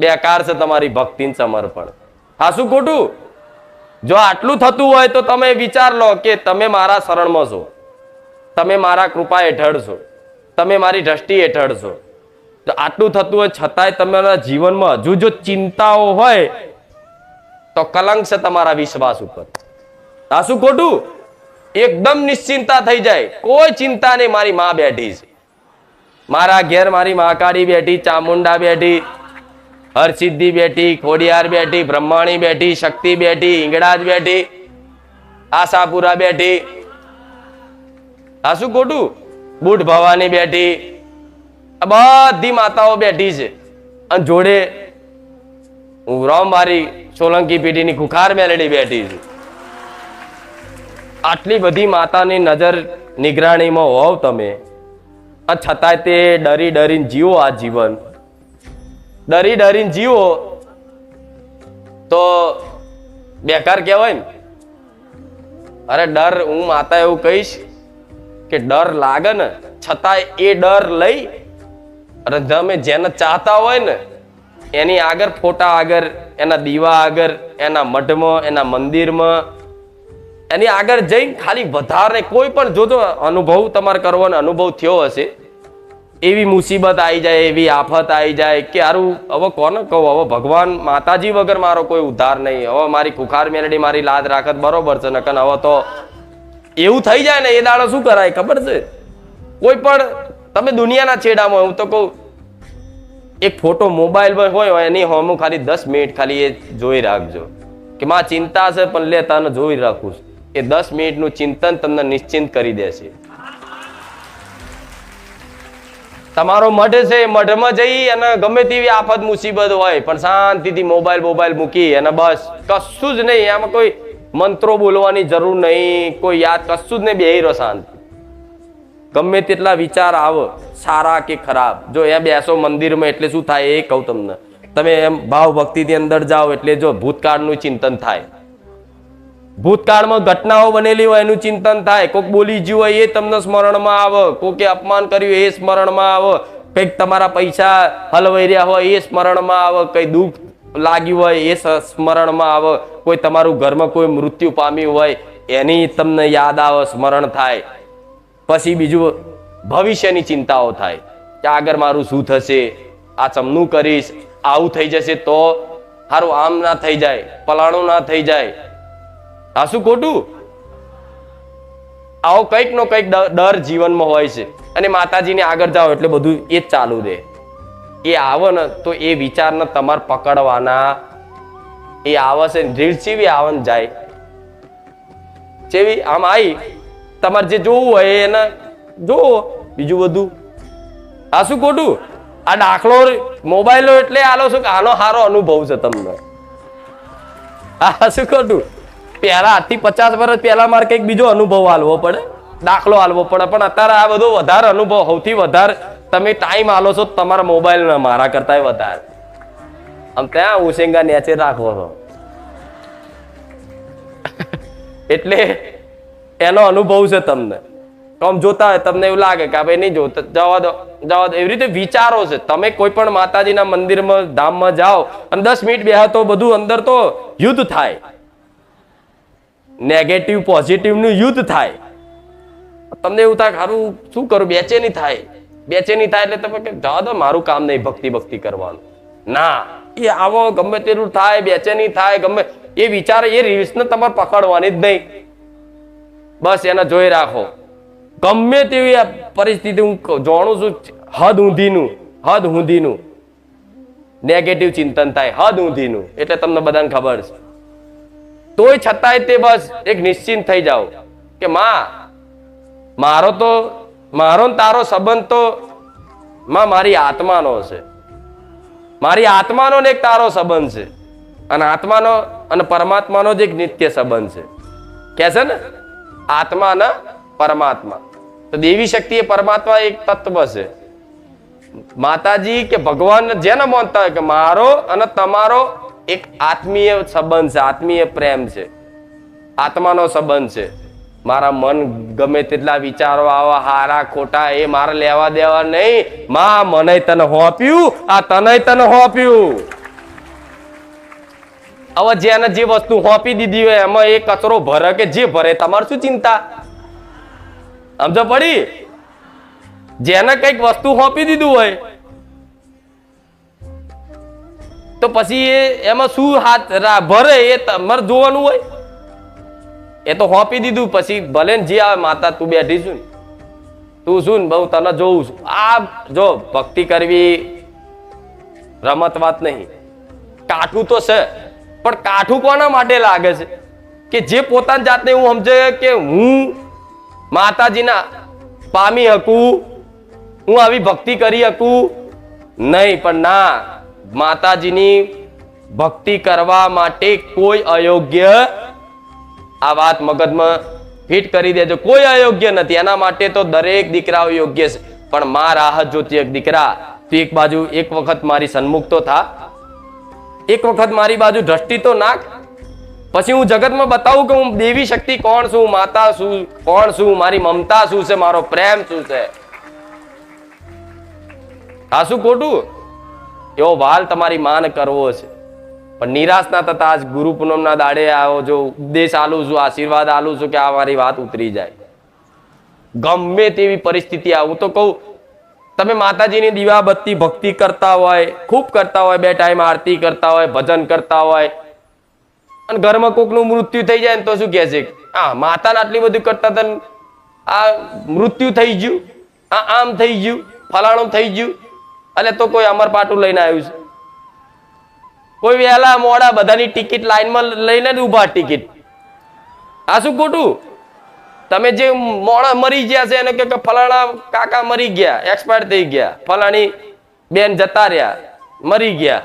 બેકાર છે તમારી ભક્તિ સમર્પણ. હા શું ખોટું? જો આટલું થતું હોય તો તમે વિચાર લો કે તમે મારા શરણમાં છો, તમે મારા કૃપા હેઠળ છો, તમે મારી દ્રષ્ટિ હેઠળ છો. તો આટલું થતું હોય છતાંય તમારા જીવનમાં હજુ જો ચિંતાઓ હોય તો કલંક છે તમારા વિશ્વાસ ઉપર. આ શું ખોટું? એકદમ નિશ્ચિંતા થઈ જાય, કોઈ ચિંતા નહીં. મારી માં બેઠી છે, મારા ઘેર મારી મહાકાળી બેઠી, ચામુંડા બેઠી, હરસિદ્ધિ બેઠી, ખોડિયાર બેઠી, બ્રહ્માણી બેઠી, શક્તિ બેઠી, ઈંગળાજ બેઠી, આશાપુરા બેઠી. આ શું ખોટું? બુટ ભવાની બેઠી, બધી માતાઓ બેઠી છે. અને જોડે હું રામબારી સોલંકી પેઢીની ખુખાર મેલડી બેઠી છું. આટલી બધી માતાની નજર નિગરાણીમાં હોવ તમે, છતાંય તે ડરી ડરીને જીવો આ જીવન, ડરી ડરીને જીવો તો બેકાર કહેવાય ને. અરે ડર, હું માતા એવું કહીશ કે ડર લાગે ને છતાંય એ ડર લઈ અને તમે જેને ચાહતા હોય ને એની આગળ, ફોટા આગળ, એના દીવા આગળ, એના મઠમાં, એના મંદિરમાં, એની આગળ જઈને ખાલી વધારે કોઈ પણ જોજો અનુભવ તમારે કરવાનો અનુભવ થયો હશે, એવી મુસીબત આવી જાય, એવી આફત આવી જાય કે હારું હવે કોને કહું, હવે ભગવાન માતાજી વગર મારો કોઈ ઉદ્ધાર નહીં, હવે મારી કુખાર મેલડી મારી લાજ રાખત બરોબર છે, નકર હવે તો એવું થઈ જાય ને એ દાડો શું કરાય ખબર છે? કોઈ પણ તમે દુનિયાના છેડામાં, હું તો કહું એક ફોટો મોબાઈલ હોય એની હોમું ખાલી 10 મિનિટ ખાલી એ જોઈ રાખજો કે માં ચિંતા છે પણ લે તને જોઈ રાખું. એ 10 મિનિટનું ચિંતન તમને નિશ્ચિંત કરી દેશે. તમારો મઢ છે, મઢમાં જઈ અને ગમે તેવી આફત મુસીબત હોય પણ શાંતિથી મોબાઈલ મૂકી અને બસ કશું જ નહીં, એમાં કોઈ મંત્રો બોલવાની જરૂર નહીં, કોઈ યાદ કશું જ નહીં, બેહી રહો શાંતિ. ગમે તેટલા વિચાર આવે સારા કે ખરાબ, જો એ બેસો મંદિરમાં એટલે શું થાય એ કહું તમને. તમે એમ ભાવ ભક્તિથી અંદર જાઓ એટલે જો ભૂતકાળનું ચિંતન થાય, ભૂતકાળમાં ઘટનાઓ બનેલી હોય એનું ચિંતન થાય, કોઈક બોલી ગયું હોય એ તમને સ્મરણમાં આવે, કોઈકે અપમાન કર્યું એ સ્મરણમાં આવે, કંઈક તમારા પૈસા હલવાઈ રહ્યા હોય એ સ્મરણમાં આવે, કઈ દુઃખ લાગ્યું હોય એ સ્મરણમાં આવે, કોઈ તમારું ઘરમાં કોઈ મૃત્યુ પામ્યું હોય એની તમને યાદ આવે, સ્મરણ થાય. પછી બીજું ભવિષ્યની ચિંતાઓ થાય કે આગળ મારું શું થશે, આ ચમનું કરીશ, આવું થઈ જશે તો સારું, આમ ના થઈ જાય, પલાણું ના થઈ જાય, આ શું ખોટું? આવો કંઈક નો કંઈક ડર જીવનમાં હોય છે. અને માતાજીને આગળ જાઓ એટલે બધું એ જ ચાલુ રહે. એ આવે ને તો એ વિચારને તમારે પકડવાના, એ આવે છે રીલ ચેવી આવે ને જાય ચેવી આમ આવી, તમારે જે જોવું હોય એને જોવો, બીજું બધું આ શું ખોટું? આ દાખલો મોબાઈલો એટલે આલો છો કે આનો સારો અનુભવ છે તમને, આ શું ખોટું? પહેલા 50 વર્ષ પહેલા મારે કંઈક બીજો અનુભવ આલવો પડે, દાખલો આલવો પડે, પણ અત્યારે આ બધો વધારે અનુભવ, સૌથી વધારે તમે ટાઈમ આલો છો તમારા મોબાઈલ ને મારા કરતા વધારે. આમ ત્યાં ઉસેંગા નેચે રાખવો છો એટલે એનો અનુભવ છે તમને. આમ જોતા હોય તમને એવું લાગે કે ભાઈ નહીં જોતા, જવા દો જવા દો, એવી રીતે વિચારો છે. તમે કોઈ પણ માતાજીના મંદિરમાં ધામમાં જાઓ અને 10 મિનિટ બેહો તો બધું અંદર તો યુદ્ધ થાય, નેગેટિવ પોઝિટિવ નું યુદ્ધ થાય. તમને એવું થાય સારું શું કરું, બેચેની થાય, બેચેની થાય એટલે તમે જવા દો મારું કામ નહીં ભક્તિ કરવાનું. ના, એ આવો ગમે તેટલું થાય, બેચેની થાય, ગમે એ વિચાર, એ રીલ્સને તમારે પકડવાની જ નહીં, બસ એને જોઈ રાખો. ગમે તેવી પરિસ્થિતિ હું જાણું છું, હદ ઊંધીનું નેગેટિવ ચિંતન થાય, હદ ઊંધીનું, એટલે તમને બધાને ખબર છે. તોય છતાંય તે બસ એક નિશ્ચિંત થઈ જાઓ કે મારો ને તારો સંબંધ તો મારી આત્માનો છે, મારી આત્માનો ને એક તારો સંબંધ છે, અને આત્માનો અને પરમાત્માનો જ એક નિત્ય સંબંધ છે. કે છે ને આત્મા ને પરમાત્મા, તો દેવી શક્તિ એ પરમાત્મા એક તત્વ છે. માતાજી કે ભગવાન જેને માનતા હોય કે મારો અને તમારો એક આત્મીય સંબંધ છે, આત્મીય પ્રેમ છે, આત્માનો સંબંધ છે. મારા મન ગમે તેટલા વિચારો આવા હારા ખોટા એ મારે લેવા દેવા નહીં. માં મને તને હોપ્યું, આ તને તને હોપ્યું. હવે જેને જે વસ્તુ હોપી દીધી હોય એમાં એ કચરો ભરે કે જે ભરે, તમારે શું ચિંતા? સમજો પડી? જેને કઈક વસ્તુ હોપી દીધું હોય તો પછી એમાં શું હાથ ભરે એ તમારે જોવાનું હોય. એ તો હોપી દીધું, પછી ભલે ને જે આવે માતા તું બેઠી છું ને, તું શું બહુ તને જોઉં છું. આ જો ભક્તિ કરવી રમત વાત નહીં, કાઠું તો છે, પણ કાઠું કોના માટે લાગે છે? કે જે પોતાની જાતને એવું સમજે કે હું માતાજીના પામી શકું, હું આવી ભક્તિ કરી શકું નહીં. પણ ના, માતાજીની ભક્તિ કરવા માટે કોઈ અયોગ્ય આ વાત મગજમાં ફિટ કરી દેજો. કોઈ અયોગ્ય નથી, એના માટે તો દરેક દીકરાઓ યોગ્ય છે. પણ માં રાહ જોતી એક દીકરા, તું એક બાજુ એક વખત મારી સન્મુખ તો થા, એક વખત મારી બાજુ દ્રષ્ટિ તો નાખ, પછી હું જગતમાં બતાવું કે હું દેવી શક્તિ કોણ છું, માતા શું કોણ છું, મારી મમતા શું છે, મારો પ્રેમ શું છે. આ શું ખોટું? એવો વાલ તમારી માને કરવો છે. પણ નિરાશ ના થતા આજ ગુરુ પૂનમના દાડે આવો જો ઉપદેશ આલું છું, આશીર્વાદ આલું છું કે આ મારી વાત ઉતરી જાય. ગમે તેવી પરિસ્થિતિ આવું તો કહું, તમે માતાજીની દીવા બત્તી ભક્તિ કરતા હોય, ખૂબ કરતા હોય, 2 ટાઈમ આરતી કરતા હોય, ભજન કરતા હોય, અને ઘરમાં કોકનું મૃત્યુ થઈ જાય ને તો શું કહે છે, હા માતાને આટલી બધું કરતા હતા, આ મૃત્યુ થઈ ગયું, આ આમ થઈ ગયું, ફલાણું થઈ ગયું, એટલે તો કોઈ અમર પાટું લઈને આવ્યું છે. કોઈ વહેલા મોડા બધાની ટિકિટ લાઈનમાં લઈને જ ઉભા ટિકિટ. આ શું ખોટું? તમે જે મોડા મરી ગયા છે એને કે ફલાણા કાકા મરી ગયા, એક્સપાયર થઈ ગયા, ફલાણી બેન જતા રહ્યા, મરી ગયા,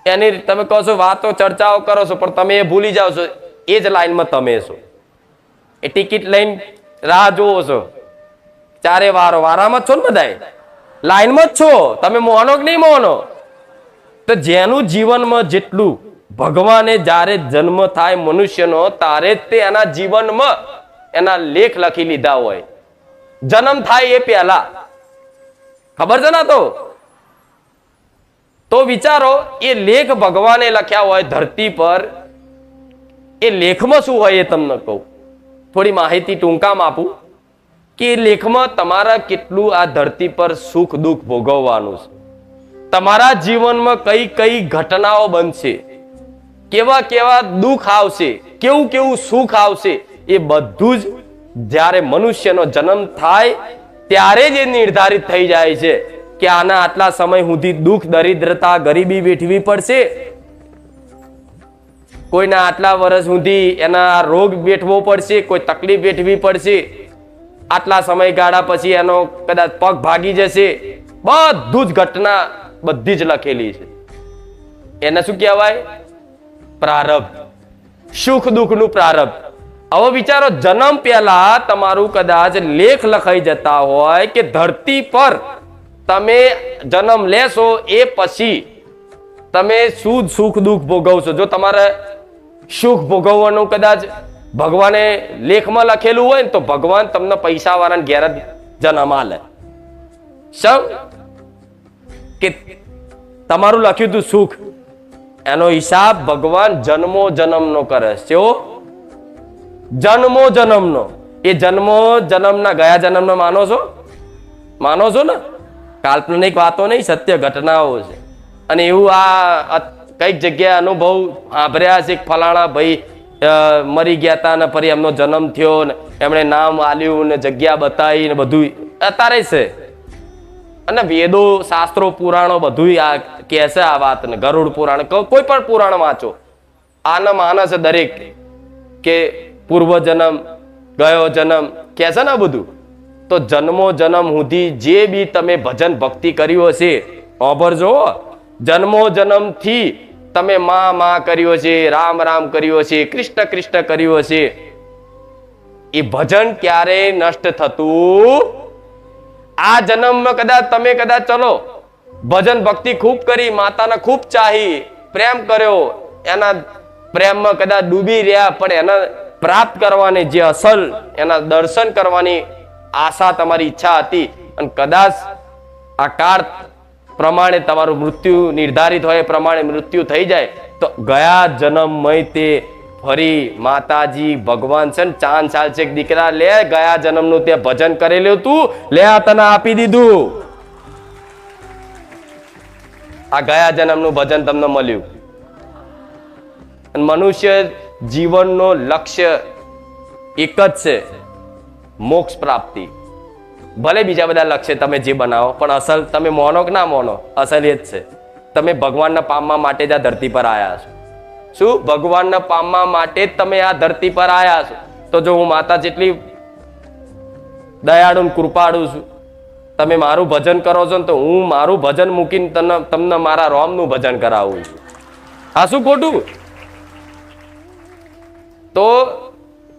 એની તમે કહો છો વાતો ચર્ચાઓ કરો છો, પણ તમે એ ભૂલી જાઓ છો એ જ લાઈનમાં તમે છો, એ ટિકિટ લઈને રાહ જોવો છો. ચારે વારામાં જ છો ને, બધાય લાઈનમાં જ છો. તમે મોહનો કે નહીં મોહનો? તો જેનું જીવનમાં જેટલું ભગવાને જ્યારે જન્મ થાય મનુષ્યનો, તારે જ તે એના જીવનમાં એના લેખ લખી લીધા હોય. જન્મ થાય એ પહેલા ખબર છે ને? તો વિચારો, એ લેખ ભગવાને લખ્યા હોય ધરતી પર, એ લેખમાં શું હોય એ તમને કહું, થોડી માહિતી ટૂંકામાં આપું કે લેખમાં તમારા કેટલું આ ધરતી પર સુખ દુઃખ ભોગવવાનું છે, તમારા જીવનમાં કઈ કઈ ઘટનાઓ બનશે, કેવા કેવા દુઃખ આવશે, કેવું કેવું સુખ આવશે, એ બધું જ જ્યારે મનુષ્યનો જન્મ થાય ત્યારે જ એ નિર્ધારિત થઈ જાય છે કે આના આટલા સમય સુધી દુઃખ દરિદ્રતા ગરીબી વેઠવી પડશે, કોઈના આટલા વર્ષ સુધી એના રોગ વેઠવો પડશે, કોઈ તકલીફ વેઠવી પડશે, આટલા સમયગાળા પછી એનો કદાચ પગ ભાગી જશે. બધું જ ઘટના બધી જ લખેલી છે. એને શું કહેવાય? પ્રારબ્ધ. સુખ દુઃખનું પ્રારબ્ધ. હવે વિચારો, જન્મ પહેલા તમારું કદાચ લેખ લખાઈ જતા હોય કે ધરતી પર તમે જન્મ લેશો એ પછી તમે શું સુખ દુઃખ ભોગવશો. જો તમારે સુખ ભોગવવાનું કદાચ ભગવાને લેખમાં લખેલું હોય ને, તો ભગવાન તમને પૈસા વાળાને ઘેર જ જન્મ આલે. સમ કે તમારું લખ્યું હતું સુખ, એનો હિસાબ ભગવાન જન્મો જન્મનો કરે છે. જન્મો જન્મનો. એ જન્મો જન્મના ગયા જન્મનો માનો છો? માનો છો ને? કાલ્પનિક વાતો નહીં, સત્ય ઘટનાઓ છે. અને એવું આ કઈક જગ્યાએ અનુભવ સાંભળ્યા છે, ફલાણા ભાઈ મરી ગયા હતા ને ફરી એમનો જન્મ થયો ને એમણે નામ આલ્યું ને જગ્યા બતાવી ને બધું અત્યારે છે. અને વેદો શાસ્ત્રો પુરાણો બધું આ કહે છે આ વાત ને. ગરુડ પુરાણ, કોઈ પણ પુરાણ વાંચો, આના માનસ છે દરેક કે પૂર્વ જન્મ, ગયો જન્મ કહે છે ને બધું. તો જન્મો જન્મ સુધી જે બી તમે ભજન ભક્તિ કર્યું હશે, સાંભળજો, જન્મો જન્મ થી તમે માં કર્યો છે, રામ રામ કર્યો છે, કૃષ્ણ કૃષ્ણ કર્યો છે, એ ભજન ક્યારે નષ્ટ થતું? આ જન્મમાં કદાચ તમે કદાચ ચલો ભજન ભક્તિ ખૂબ કરી, માતાને ખૂબ ચાહી, પ્રેમ કર્યો, એના પ્રેમમાં કદાચ ડૂબી રહ્યા, પણ એના પ્રાપ્ત કરવાની જે અસલ એના દર્શન કરવાની આશા તમારી ઈચ્છા હતી, અને કદાચ આ કાળ પ્રમાણે તમારું મૃત્યુ નિર્ધારિત હોય એ પ્રમાણે મૃત્યુ થઈ જાય, તો ગયા જન્મમાં તે ફરી માતાજી ભગવાન છે ને ચાંદ ચાલશે, દીકરા લે ગયા જન્મનું તે ભજન કરેલું તું, લે આ તને આપી દીધું, આ ગયા જન્મનું ભજન તમને મળ્યું. મનુષ્ય જીવનનો લક્ષ્ય એક જ છે, મોક્ષ પ્રાપ્તિ. ભલે બીજા બધા લક્ષ્ય તમે જે બનાવો, પણ અસલ તમે મોનો કે ના મોનો, અસલ એ જ છે તમે ભગવાનના પામવા માટે જ આ ધરતી પર આવ્યા છો. શું? ભગવાનના પામવા માટે જ તમે આ ધરતી પર આવ્યા છો. તો જો હું માતા જેટલી દયાળુ કૃપાળુ છું, તમે મારું ભજન કરો છો ને, તો હું મારું ભજન મૂકીને તમને મારા રોમનું ભજન કરાવું છું. આ શું ખોટું? તો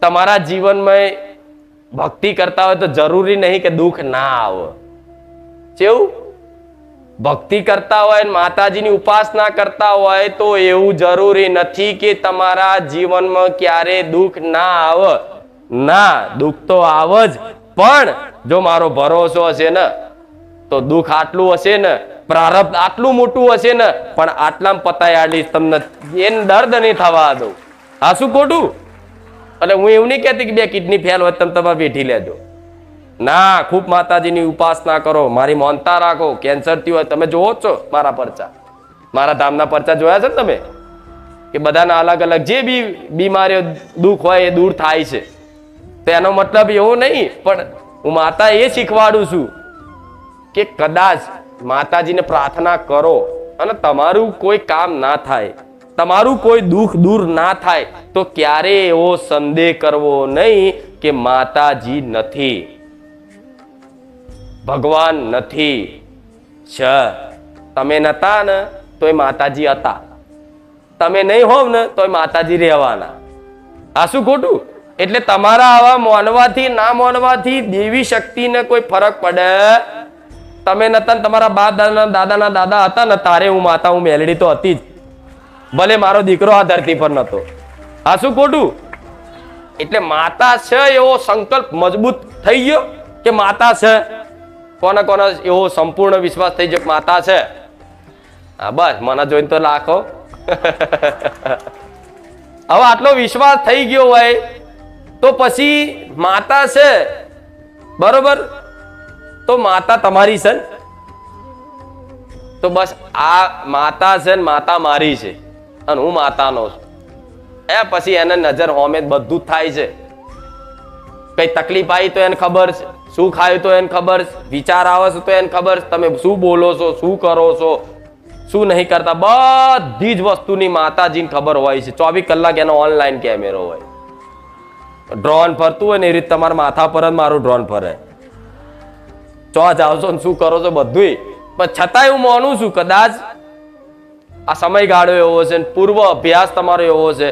તમારા જીવનમાં ભક્તિ કરતા હોય તો જરૂરી નહીં કે દુઃખ ના આવે. કેવું? ભક્તિ કરતા હોય માતાજીની ઉપાસના કરતા હોય તો એવું જરૂરી નથી કે તમારા જીવનમાં ક્યારે દુઃખ ના આવે. ના, દુઃખ તો આવે જ, પણ જો મારો ભરોસો હશે ને તો દુઃખ આટલું હશે ને, પ્રારબ્ધ આટલું મોટું હશે ને, પણ આટલામાં પતાઈ આડીશ તમને, એને દર્દ નહીં થવા દઉં. આ શું ખોટું? એટલે હું એવું નહીં કહેતી કે 2 કિડની ફેલ હોય તમે તમારે વેઠી લેજો. ના, ખૂબ માતાજીની ઉપાસના કરો, મારી માનતા રાખો. કેન્સર થયું હોય, તમે જોવો છો મારા પરચા, મારા ધામના પરચા જોયા છે ને તમે, કે બધાના અલગ અલગ જે બી બીમારીઓ દુઃખ હોય એ દૂર થાય છે. તો એનો મતલબ એવો નહીં, પણ હું માતા એ શીખવાડું છું કે કદાચ માતાજીને પ્રાર્થના કરો અને તમારું કોઈ કામ ના થાય, તમારું કોઈ દુઃખ દૂર ના થાય, તો ક્યારે એવો સંદેહ કરવો નહીં કે માતાજી નથી, ભગવાન નથી. તમે નતા ને તોય માતાજી હતા, તમે નહીં હોવ ને તોય માતાજી રહેવાના. આ શું ખોટું? એટલે તમારા આવા માનવાથી ના માનવાથી દેવી શક્તિને કોઈ ફરક પડે? તમે નતા, તમારા બાપ દાદાના દાદા હતા ને, તારે હું માતા, હું મેલડી તો હતી જ, ભલે મારો દીકરો આ ધરતી પર નતો. આ શું ખોટું? એટલે માતા છે એવો સંકલ્પ મજબૂત થઈ ગયો કે માતા છે. કોને કોને એવો સંપૂર્ણ વિશ્વાસ થઈ ગયો માતા છે? હા, બસ મને જોઈને તો લાખો. હવે આટલો વિશ્વાસ થઈ ગયો હોય તો પછી માતા છે, બરોબર, તો માતા તમારી છે. તો બસ આ માતા છે ને માતા મારી છે અને હું માતાનો છું. પછી એને નજર હોમે બધું જ થાય છે. કઈ તકલીફ આવી તો એને ખબર છે, શું ખાયું તો એને ખબર છે, વિચાર આવે છે તો એને ખબર છે, તમે શું બોલો છો, શું કરો છો, શું નહીં કરતા, બધી જ વસ્તુની માતાજીને ખબર હોય છે. 24 કલાક એનો ઓનલાઈન કેમેરો હોય. ડ્રોન ફરતું હોય ને એ રીતે તમારા માથા પર જ મારું ડ્રોન ફરે. ચો જાઓ છો ને શું કરો છો બધું. પણ છતાંય હું માનું છું કદાચ આ સમયગાળો એવો છે, પૂર્વ અભ્યાસ તમારો એવો છે,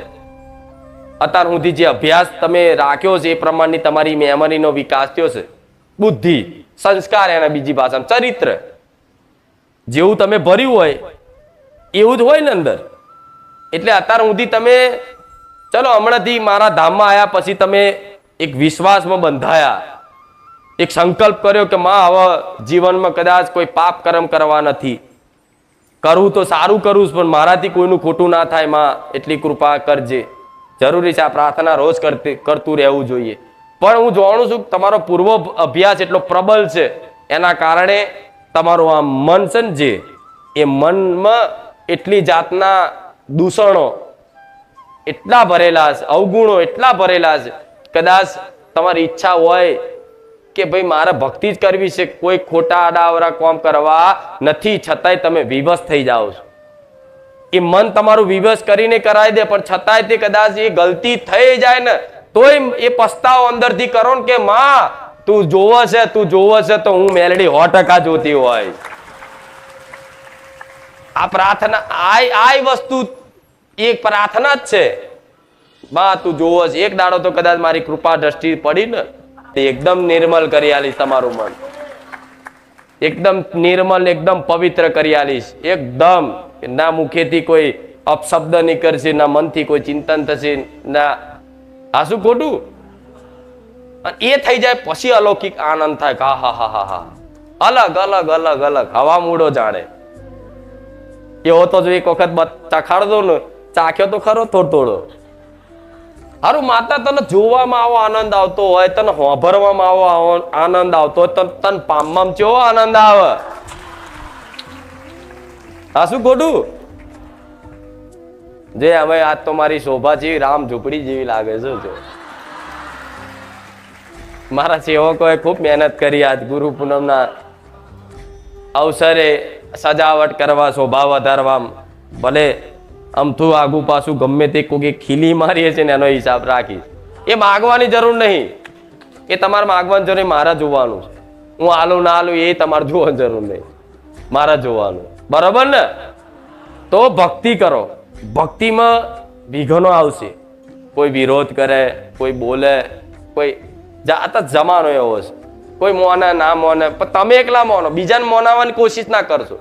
અત્યાર સુધી જે અભ્યાસ તમે રાખ્યો છે એ પ્રમાણની તમારી મેમરીનો વિકાસ થયો છે, બુદ્ધિ, સંસ્કાર, એના બીજી ભાષામાં ચરિત્ર, જેવું તમે ભર્યું હોય એવું જ હોય ને અંદર. એટલે અત્યાર સુધી તમે ચલો હમણાંથી મારા ધામમાં આવ્યા પછી તમે એક વિશ્વાસમાં બંધાયા, એક સંકલ્પ કર્યો કે માં હવે જીવનમાં કદાચ કોઈ પાપ કર્મ કરવા નથી, કરવું તો સારું કરવું, પણ મારાથી કોઈનું ખોટું ના થાય માં, એટલી કૃપા કરજે. જરૂરી છે આ પ્રાર્થના રોજ કરતું રહેવું જોઈએ. પણ હું જાણું છું કે તમારો પૂર્વ અભ્યાસ એટલો પ્રબળ છે, એના કારણે તમારું આ મન છે ને, જે એ મનમાં એટલી જાતના દૂષણો એટલા ભરેલા છે, અવગુણો એટલા ભરેલા છે, કદાચ તમારી ઈચ્છા હોય કે ભાઈ મારે ભક્તિ જ કરવી છે, કોઈ ખોટા આડાવરા કામ કરવા નથી, છતાંય તમે વિવશ થઈ જાઓ છો. એ મન તમારું વિવશ કરીને કરાવી દે, પણ છતાંય તે કદાચ એ ગલતી થઈ જાય ને તોય એ પસ્તાવો અંદરથી કરો ને કે માં તું જોવે છે, તું જોવે છે, તો હું મેલડી 100% જોતી હોય. આ પ્રાર્થના, આ વસ્તુ એક પ્રાર્થના જ છે. માં તું જોવે છે, એક દાડો તો કદાચ મારી કૃપા દ્રષ્ટિ પડી ને, એકદમ નિર્મલ કરી આલીશ તમારું મન, એકદમ નિર્મલ, એકદમ પવિત્ર કરી આલીશ. એકદમ ના મુખેથી કોઈ અપશબ્દ નીકળશે, ના મનથી કોઈ ચિંતન થશે, ના. આ શું ખોટું? એ થઈ જાય પછી અલૌકિક આનંદ થાય. હા હા હા હા, અલગ અલગ અલગ અલગ હવા મૂડો જાણે એવો. તો જો એક વખત ચખાડ દો ને, ચાખ્યો તો ખરો થોડો થોડો. હારું, માતા તને જોવામાં આવો આનંદ આવતો હોય, તને હોભરવામાં આવો આનંદ આવતો હોય, તને પામવામાં કેવો આનંદ આવે. આ શું ખોટું? જે હવે આજ તો મારી શોભા જેવી રામ ઝૂંપડી જેવી લાગે છે. જો મારા સેવકોએ ખૂબ મહેનત કરી, આજ ગુરુ પૂનમના અવસરે સજાવટ કરવા, શોભા વધારવા, ભલે અમથું આગું પાછું ગમે તે કોઈ ખીલી મારીએ છે ને એનો હિસાબ રાખીશ. એ માગવાની જરૂર નહીં, એ તમારે માગવાની જરૂર, મારા જોવાનું. હું હાલું ના હાલું એ તમારે જોવાની જરૂર નહીં, મારા જોવાનું. બરાબર ને? તો ભક્તિ કરો. ભક્તિમાં વિઘ્નો આવશે, કોઈ વિરોધ કરે, કોઈ બોલે, કોઈ જાત જ જમાનો એવો છે, કોઈ મોને ના મોને, પણ તમે એકલા મોનો, બીજાને મોનાવવાની કોશિશ ના કરશો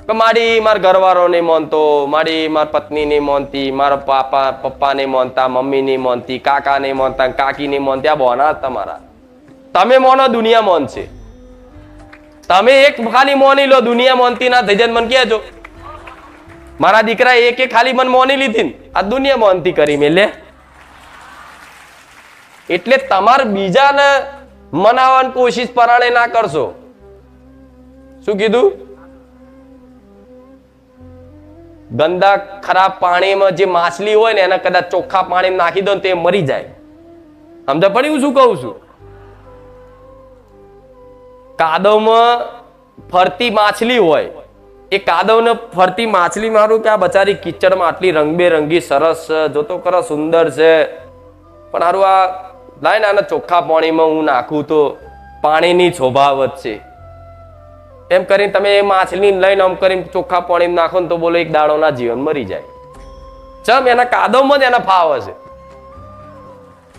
કે મારા ઘરવાળો નહીં માનતો, મારા પત્ની નહીં માનતી, મારા પપ્પા નહીં માનતા, મમ્મી નહીં માનતી, કાકા નહીં માનતા, કાકી નહીં માનતી. આ બોના તમારા, તમે મોનો દુનિયા મોનશે. તમે એક ખાલી મોની લો, દુનિયા મોનતી ના થઈ જાય. મને કહેજો મારા દીકરા એક ખાલી મન મોની લીધી, આ દુનિયા મોનતી કરી મેં લે. એટલે તમારે બીજાને મનાવવાની કોશિશ પરાણે ના કરશો. શું કીધું? ગંદા ખરાબ પાણીમાં જે માછલી હોય ને એને કદાચ ચોખ્ખા પાણી નાખી દો ને તે મરી જાય. સમજ પડી હું શું કહું છું? કાદવમાં ફરતી માછલી હોય, એ કાદવને ફરતી માછલી મારું કે આ બચારી કીચડમાં આટલી રંગબેરંગી સરસ જોતો કરો સુંદર છે, પણ હારું આ લાય ને આના ચોખ્ખા પાણીમાં હું નાખું તો પાણીની શોભા વધશે એમ કરીને તમે એ માછલી લઈને આમ કરીને ચોખ્ખા પાણીમાં નાખો ને તો બોલો એક દાડોના જીવન મરી જાય. ચમ એના કાદવમાં જ એના ફાવ હશે.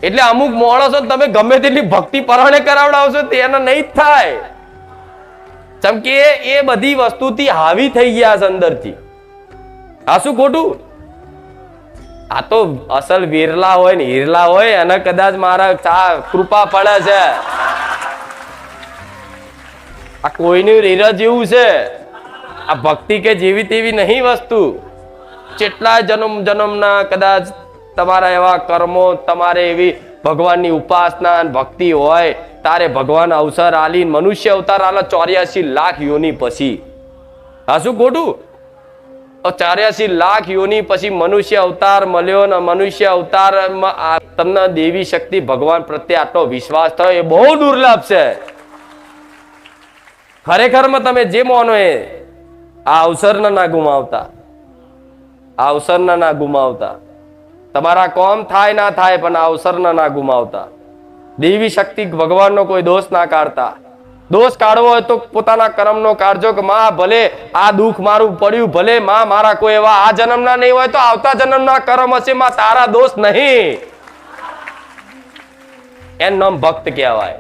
એટલે અમુક માણસો તમે ગમે તેટલી ભક્તિ પરાણે કરાવડાવશો તેના નહીં જ થાય. ચમ કે એ બધી વસ્તુથી હાવી થઈ ગયા છે અંદરથી. આ શું ખોટું? આ તો અસલ વિરલા હોય ને હીરલા હોય અને કદાચ મારા કૃપા પડે છે. આ કોઈનું હીરા જેવું છે. આ ભક્તિ કે જેવી તેવી નહીં વસ્તુ. કેટલા જન્મના કદાચ તમારા એવા કર્મો, તમારે એવી ભગવાનની ઉપાસના ભક્તિ હોય તારે ભગવાન અવસર આલી મનુષ્ય અવતાર આલા 84 લાખ યોની પછી. હા શું ખોટું? 84 લાખ યોની પછી મનુષ્ય અવતાર મળ્યો ને મનુષ્ય અવતારમાં તમને દેવી શક્તિ ભગવાન પ્રત્યે આટલો વિશ્વાસ થયો એ બહુ દુર્લભ છે. ખરેખરમાં તમે જે માનો એ આ અવસરને ના ગુમાવતા, આ અવસરને ના ગુમાવતા. તમારા કોમ થાય ના થાય પણ આ અવસરને ના ગુમાવતા. દેવી શક્તિ ભગવાનનો કોઈ દોષ ના કાઢતા. દોષ કાઢવો હોય તો પોતાના કર્મનો કાઢજો કે માં ભલે આ દુઃખ મારું પડ્યું, ભલે માં મારા કોઈ એવા આ જન્મના નહીં હોય તો આવતા જન્મના કર્મ હશે, માં તારા દોષ નહીં. એનું નામ ભક્ત કહેવાય.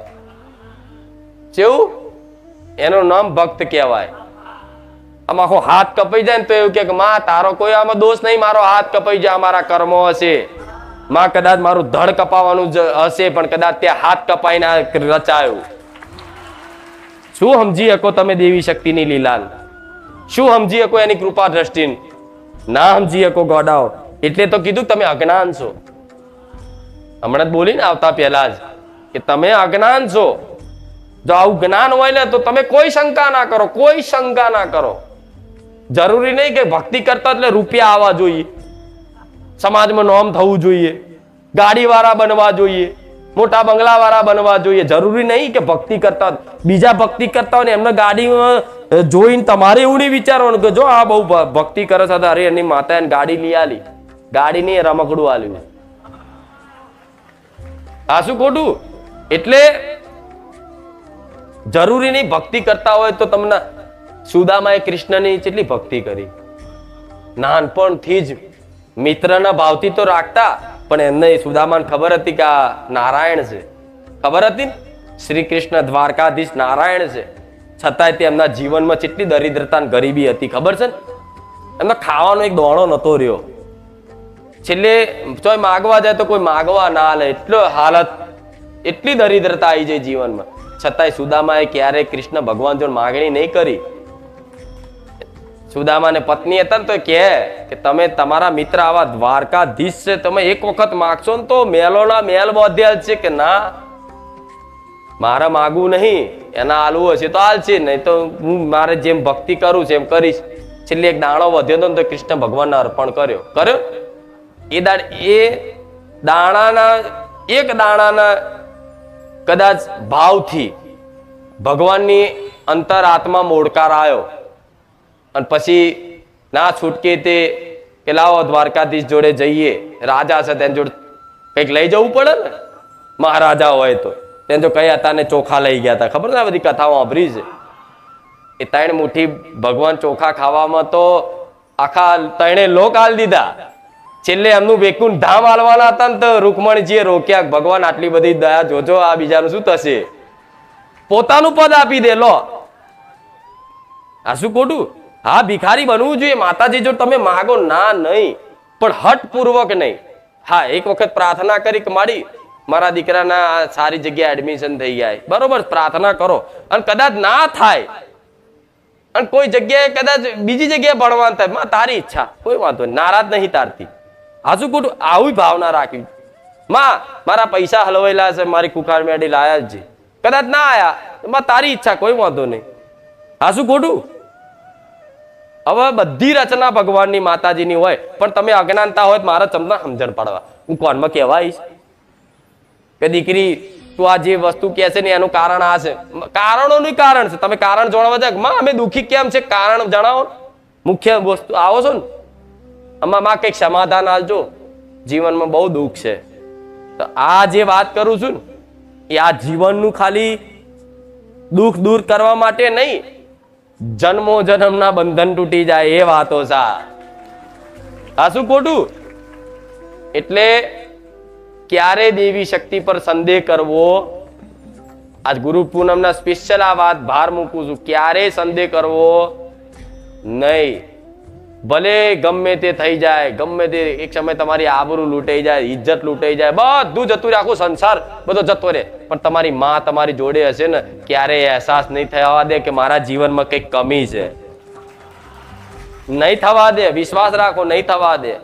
કેવું? એનું નામ ભક્ત કહેવાય. આમ આખો હાથ કપાઈ જાય ને તો એવું કે માં તારો કોઈ આમાં દોષ નહીં, મારો હાથ કપાઈ જાય મારા કર્મો હશે. માં કદાચ મારું ધડ કપાવવાનું હશે પણ કદાચ ત્યાં હાથ કપાઈને રચાયું. શું સમજી શકો તમે દેવી શક્તિની લીલા? શું સમજી શકો એની કૃપા દ્રષ્ટિ? ના સમજી શકો ગોડાઓ. એટલે તો કીધું તમે અજ્ઞાન છો. હમણાં જ બોલીને આવતા પહેલા જ કે તમે અજ્ઞાન છો. જો આવું જ્ઞાન હોય ને તો તમે કોઈ શંકા ના કરો, કોઈ શંકા ના કરો. જરૂરી નહીં કે ભક્તિ કરતા એટલે રૂપિયા આવવા જોઈએ, સમાજમાં નામ થવું જોઈએ, ગાડી વાળા બનવા જોઈએ, મોટા બંગલા વાળા બનવા જોઈએ. જરૂરી નહીં કે ભક્તિ કરતા બીજા ભક્તિ કરતા હોય ને એમને ગાડીમાં જોઈને તમારે એવું નહીં વિચારવાનું કે જો આ બહુ ભક્તિ કરે છે અરે એની માતા એને ગાડી લઈ આલી. ગાડી નહીં રમકડું આલ્યું. આ શું ખોટું? એટલે જરૂરી નહીં ભક્તિ કરતા હોય તો તમને સુદામાએ કૃષ્ણની કેટલી ભક્તિ કરી. નાનપણથી જ મિત્રના ભાવથી તો રાખતા પણ એમને સુદામાને ખબર હતી કે આ નારાયણ છે. ખબર હતી ને શ્રી કૃષ્ણ દ્વારકાધીશ નારાયણ છે. છતાંય તેમના જીવનમાં કેટલી દરિદ્રતા અને ગરીબી હતી ખબર છે ને? એમને ખાવાનો એક દોણો નતો રહ્યો. છેલ્લે ચોય માગવા જાય તો કોઈ માગવા ના લે, એટલો હાલત, એટલી દરિદ્રતા આવી જાય જીવનમાં. છતાંય સુદામાએ ક્યારેય કૃષ્ણ ભગવાન જોડે માગણી નહીં કરી. સુદામાને પત્ની હતા ને તો કે તમે તમારા મિત્ર આવા દ્વારકાધીશ છે, તમે એક વખત માગશો ને તો મેલોના મેલ બોધ્યા છે કે ના મારે માગવું નહીં, એના આલવું હશે તો હાલશે, નહીં તો હું મારે જેમ ભક્તિ કરું છું એમ કરીશ. છેલ્લે એક દાણો વધ્યો હતો ને તો કૃષ્ણ ભગવાનને અર્પણ કર્યો. એ દાણાના એક દાણાના કદાચ ભાવથી ભગવાનની અંતર આત્મા મોડકાર આવ્યો અને પછી ના છૂટકે તે કે લાવો દ્વારકાધીશ જોડે જઈએ, રાજા છે તેની જોડે કંઈક લઈ જવું પડે ને. મહારાજા હોય તો તેને જો કયા હતા ને ચોખા લઈ ગયા હતા. ખબર ને આ બધી કથાઓ સાંભળી છે. એ 3 મુઠ્ઠી ભગવાન ચોખા ખાવામાં તો આખા 3 લોક આલ દીધા. છેલ્લે એમનું વેકુન ધામ આલવાના હતા ને તો રૂકમણીજીએ રોક્યા, ભગવાન આટલી બધી દયા જોજો, આ બીજાનું શું થશે? પોતાનું પદ આપી દે, લો. આ શું ખોટું? હા, ભિખારી બનવું જોઈએ માતાજી જો તમે માગો, ના નહીં, પણ હઠપૂર્વક નહીં. હા, એક વખત પ્રાર્થના કરી કે મારા દીકરાના સારી જગ્યાએ એડમિશન થઈ જાય, બરોબર, પ્રાર્થના કરો. અને કદાચ ના થાય અને કોઈ જગ્યાએ કદાચ બીજી જગ્યાએ ભણવાનું થાય, માં તારી ઈચ્છા, કોઈ વાંધો નહીં, નારાજ નહીં તારતી. હા, શું ખોટું? આવી ભાવના રાખવી. માં મારા પૈસા હલવાયેલા છે, મારી કુખાર મેડી લાયા જ છે, કદાચ ના આયા, માં તારી ઈચ્છા, કોઈ વાંધો નહીં. હા, શું ખોટું? હવે બધી રચના ભગવાનની માતાજીની હોય, પણ તમે અજ્ઞાનતા હોય મારે તમને સમજણ પાડવા હું કોનમાં કહેવા આવીશ કે દીકરી તું આ જે વસ્તુ કહે છે ને એનું કારણ આ છે. કારણોનું કારણ છે, તમે કારણ જણાવવા જાય માં અમે દુઃખી કેમ છે, કારણ જણાવો. મુખ્ય વસ્તુ આવો છો ને, આમાં માં કંઈક સમાધાન આલજો, જીવનમાં બહુ દુઃખ છે. તો આ જે વાત કરું છું ને એ આ જીવનનું ખાલી દુઃખ દૂર કરવા માટે નહીં, જન્મો જન્મના બંધન તૂટી જાય એ વાતો છે. આ શું ખોટું? એટલે ક્યારે દેવી શક્તિ પર સંદેહ કરવો, આજ ગુરુ પૂનમના સ્પેશિયલ આ વાત ભાર મૂકું છું, ક્યારે સંદેહ કરવો નહીં. ભલે ગમે તે થઈ જાય, ગમે તે એક સમય તમારી આબરૂ લૂંટાઈ જાય, ઇજ્જત લૂંટાઈ જાય, બધું જતું રહે, આખો સંસાર બધો જતો રહે, પણ તમારી માં તમારી જોડે હશે ને, ક્યારેય અહેસાસ નહીં થવા દે કે મારા જીવનમાં કઈક કમી છે. નહીં થવા દે, વિશ્વાસ રાખો, નહીં થવા દે.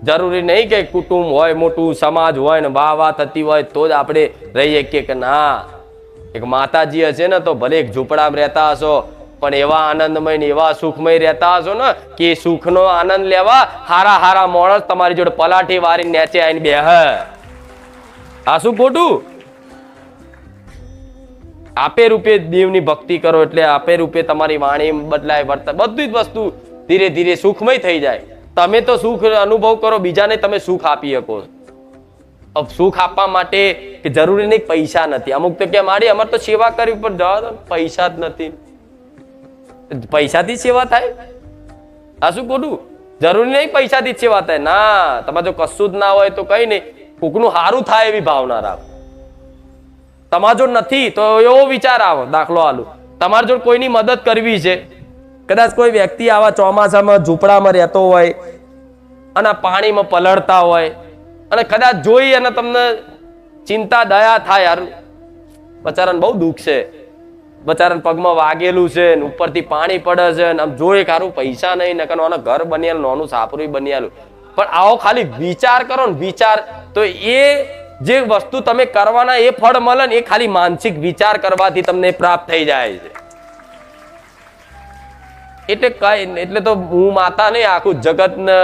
જરૂરી નહીં કે કુટુંબ હોય મોટું, સમાજ હોય ને વાહ થતી હોય તો જ આપણે રહીએ કે ના. એક માતાજી હશે ને તો ભલે એક ઝૂંપડામાં રહેતા હશો, પણ એવા આનંદમય ને એવા સુખમય રહેતા હશો ને કે સુખનો આનંદ લેવા હારા હારા માણસ તમારી જોડે પલાઠી વારી નેચે આવીને બેહ. આ શું ખોટું? આપે રૂપે દેવની ભક્તિ કરો એટલે આપે રૂપે તમારી વાણી બદલાય, વર્તન બધી જ વસ્તુ ધીરે ધીરે સુખમય થઈ જાય. તમે તો સુખ અનુભવ કરો, બીજાને તમે સુખ આપી શકો. સુખ આપવા માટે કે જરૂરી નહીં પૈસા નથી. અમુક તો કે મારી અમારે તો સેવા કરવી પણ જવા દો, પૈસા જ નથી. પૈસાથી સેવા થાય? આ શું ખોટું? જરૂરી નહીં પૈસાથી જ સેવા થાય. ના, તમારે જો કશું જ ના હોય તો કઈ નહીં, કોકનું સારું થાય એવી ભાવના રાખો. તમારા જોડ નથી તો એવો વિચાર આવો, દાખલો આલું, તમારા જોડ કોઈની મદદ કરવી છે, કદાચ કોઈ વ્યક્તિ આવા ચોમાસામાં ઝૂંપડામાં રહેતો હોય અને પાણીમાં પલળતા હોય અને કદાચ જોઈ અને તમને ચિંતા દયા થાય, યાર બચારાને બહુ દુઃખ છે, બચારાને પગમાં વાગેલું છે ને ઉપરથી પાણી પડે છે ને આમ જોઈએ કારું પૈસા નહીં ને નાનું ઘર બનેલું, નાનું સાપરું બનેલું, પણ આવો ખાલી વિચાર કરો ને વિચાર, તો એ જે વસ્તુ તમે કરવાના એ ફળ મળે ને એ ખાલી માનસિક વિચાર કરવાથી તમને પ્રાપ્ત થઈ જાય છે. એટલે કઈ એટલે તો હું માતા નહીં, આખું જગત ને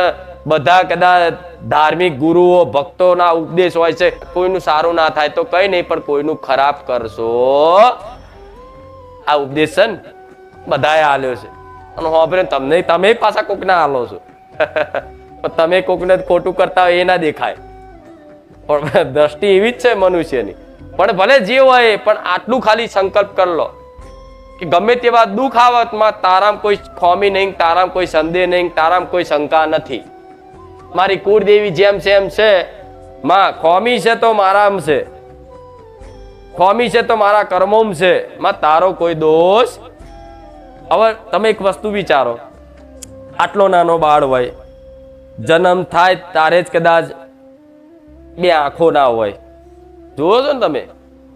બધા કદાચ ધાર્મિક ગુરુઓ ભક્તોના ઉપદેશ હોય છે, કોઈનું સારું ના થાય તો કઈ નહીં, પણ કોઈનું ખરાબ કરશો, આ ઉપદેશ છે ને બધાએ આલ્યો છે અને હોભરે તમને તમે પાછા કોકને આલો છો. તમે કોકને ખોટું કરતા હોય એ ના દેખાય, પણ દ્રષ્ટિ એવી જ છે મનુષ્યની. પણ ભલે જે હોય પણ આટલું ખાલી સંકલ્પ કરી લો કે ગમે તેવા દુઃખ આવતમાં તારામ કોઈ ખોમી નહીં, તારામ કોઈ સંદેહ નહીં, તારામ કોઈ શંકા નથી. મારી કુળદેવી જેમ છે એમ છે, માં ખોમી છે તો મારામ છે, ખોમી છે તો મારા કર્મોમ છે, માં તારો કોઈ દોષ. હવે તમે એક વસ્તુ વિચારો, આટલો નાનો બાળ હોય, જન્મ થાય તારે જ કદાચ બે આંખો ના હોય. જોવો છો ને તમે,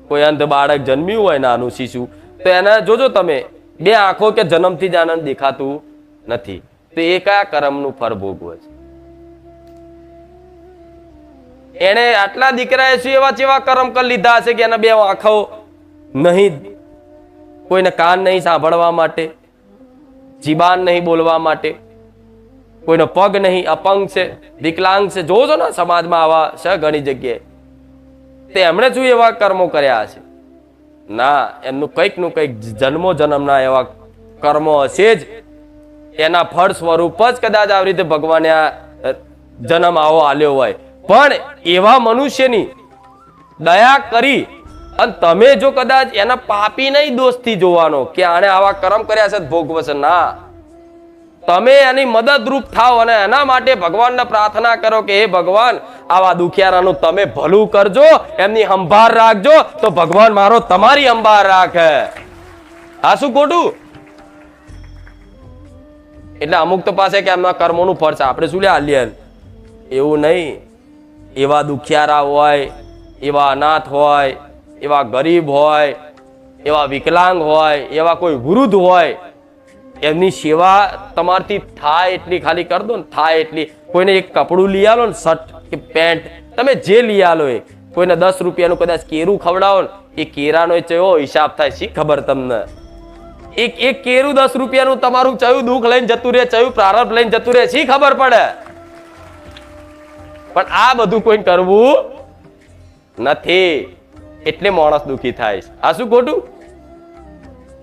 કોઈ અંધ બાળક જન્મ્યું હોય નાનું શિશુ, તો એને જોજો તમે બે આંખો કે જન્મથી જ આનંદ દેખાતું નથી, તો એ કયા કર્મનું ફળ ભોગવે છે? એને આટલા દીકરાએ શું એવા જેવા કર્મ કરી લીધા હશે કે એના બે આંખો નહીં, કોઈને કાન નહીં સાંભળવા માટે, જીબાન નહીં બોલવા માટે, કોઈનો પગ નહીં, અપંગ છે, વિકલાંગ છે. જોજો ને સમાજમાં આવા છે ઘણી જગ્યાએ. તે એમણે શું એવા કર્મો કર્યા હશે? ના, એમનું કંઈક નું કંઈક જન્મો જન્મના એવા કર્મો હશે જ, એના ફળ સ્વરૂપ જ કદાચ આવી રીતે ભગવાને આ જન્મ આવો આલ્યો હોય. પણ એવા મનુષ્યની દયા કરી અને તમે જો કદાચ એના પાપી નહીં દોષથી જોવાનો કે આને આવા કર્મ કર્યા છે ભોગવશે, ના, તમે એની મદદરૂપ થાઓ અને એના માટે ભગવાનને પ્રાર્થના કરો કે હે ભગવાન આવા દુખિયારાનું તમે ભલું કરજો, એમની સંભાળ રાખજો, તો ભગવાન મારો તમારી સંભાળ રાખે. આ શું ખોટું? એટલે અમુક તો પાસે કે એમના કર્મોનું ફળ છે, આપણે શું લે આલ્યન? એવું નહીં. એવા દુખિયારા હોય, એવા અનાથ હોય, એવા ગરીબ હોય, એવા વિકલાંગ હોય, એવા કોઈ વૃદ્ધ હોય, એમની સેવા તમારથી થાય એટલી ખાલી કર દો ને, થાય એટલી. કોઈને એક કપડું લઈ આલો ને, શર્ટ કે પેન્ટ, તમે જે લઈ આલો એ. કોઈને 10 રૂપિયાનું કદાચ કેરું ખવડાવો ને, એ કેરાનો ચયો હિસાબ થાય, શી ખબર તમને? એક કેરું 10 રૂપિયાનું તમારું ચયું દુઃખ લઈને જતું રહે, ચયું પ્રારબ્ધ લઈને જતું રહે, શી ખબર પડે? પણ આ બધું કોઈ કરવું નથી, એટલે માણસ દુખી થાય. આ શું ખોટું?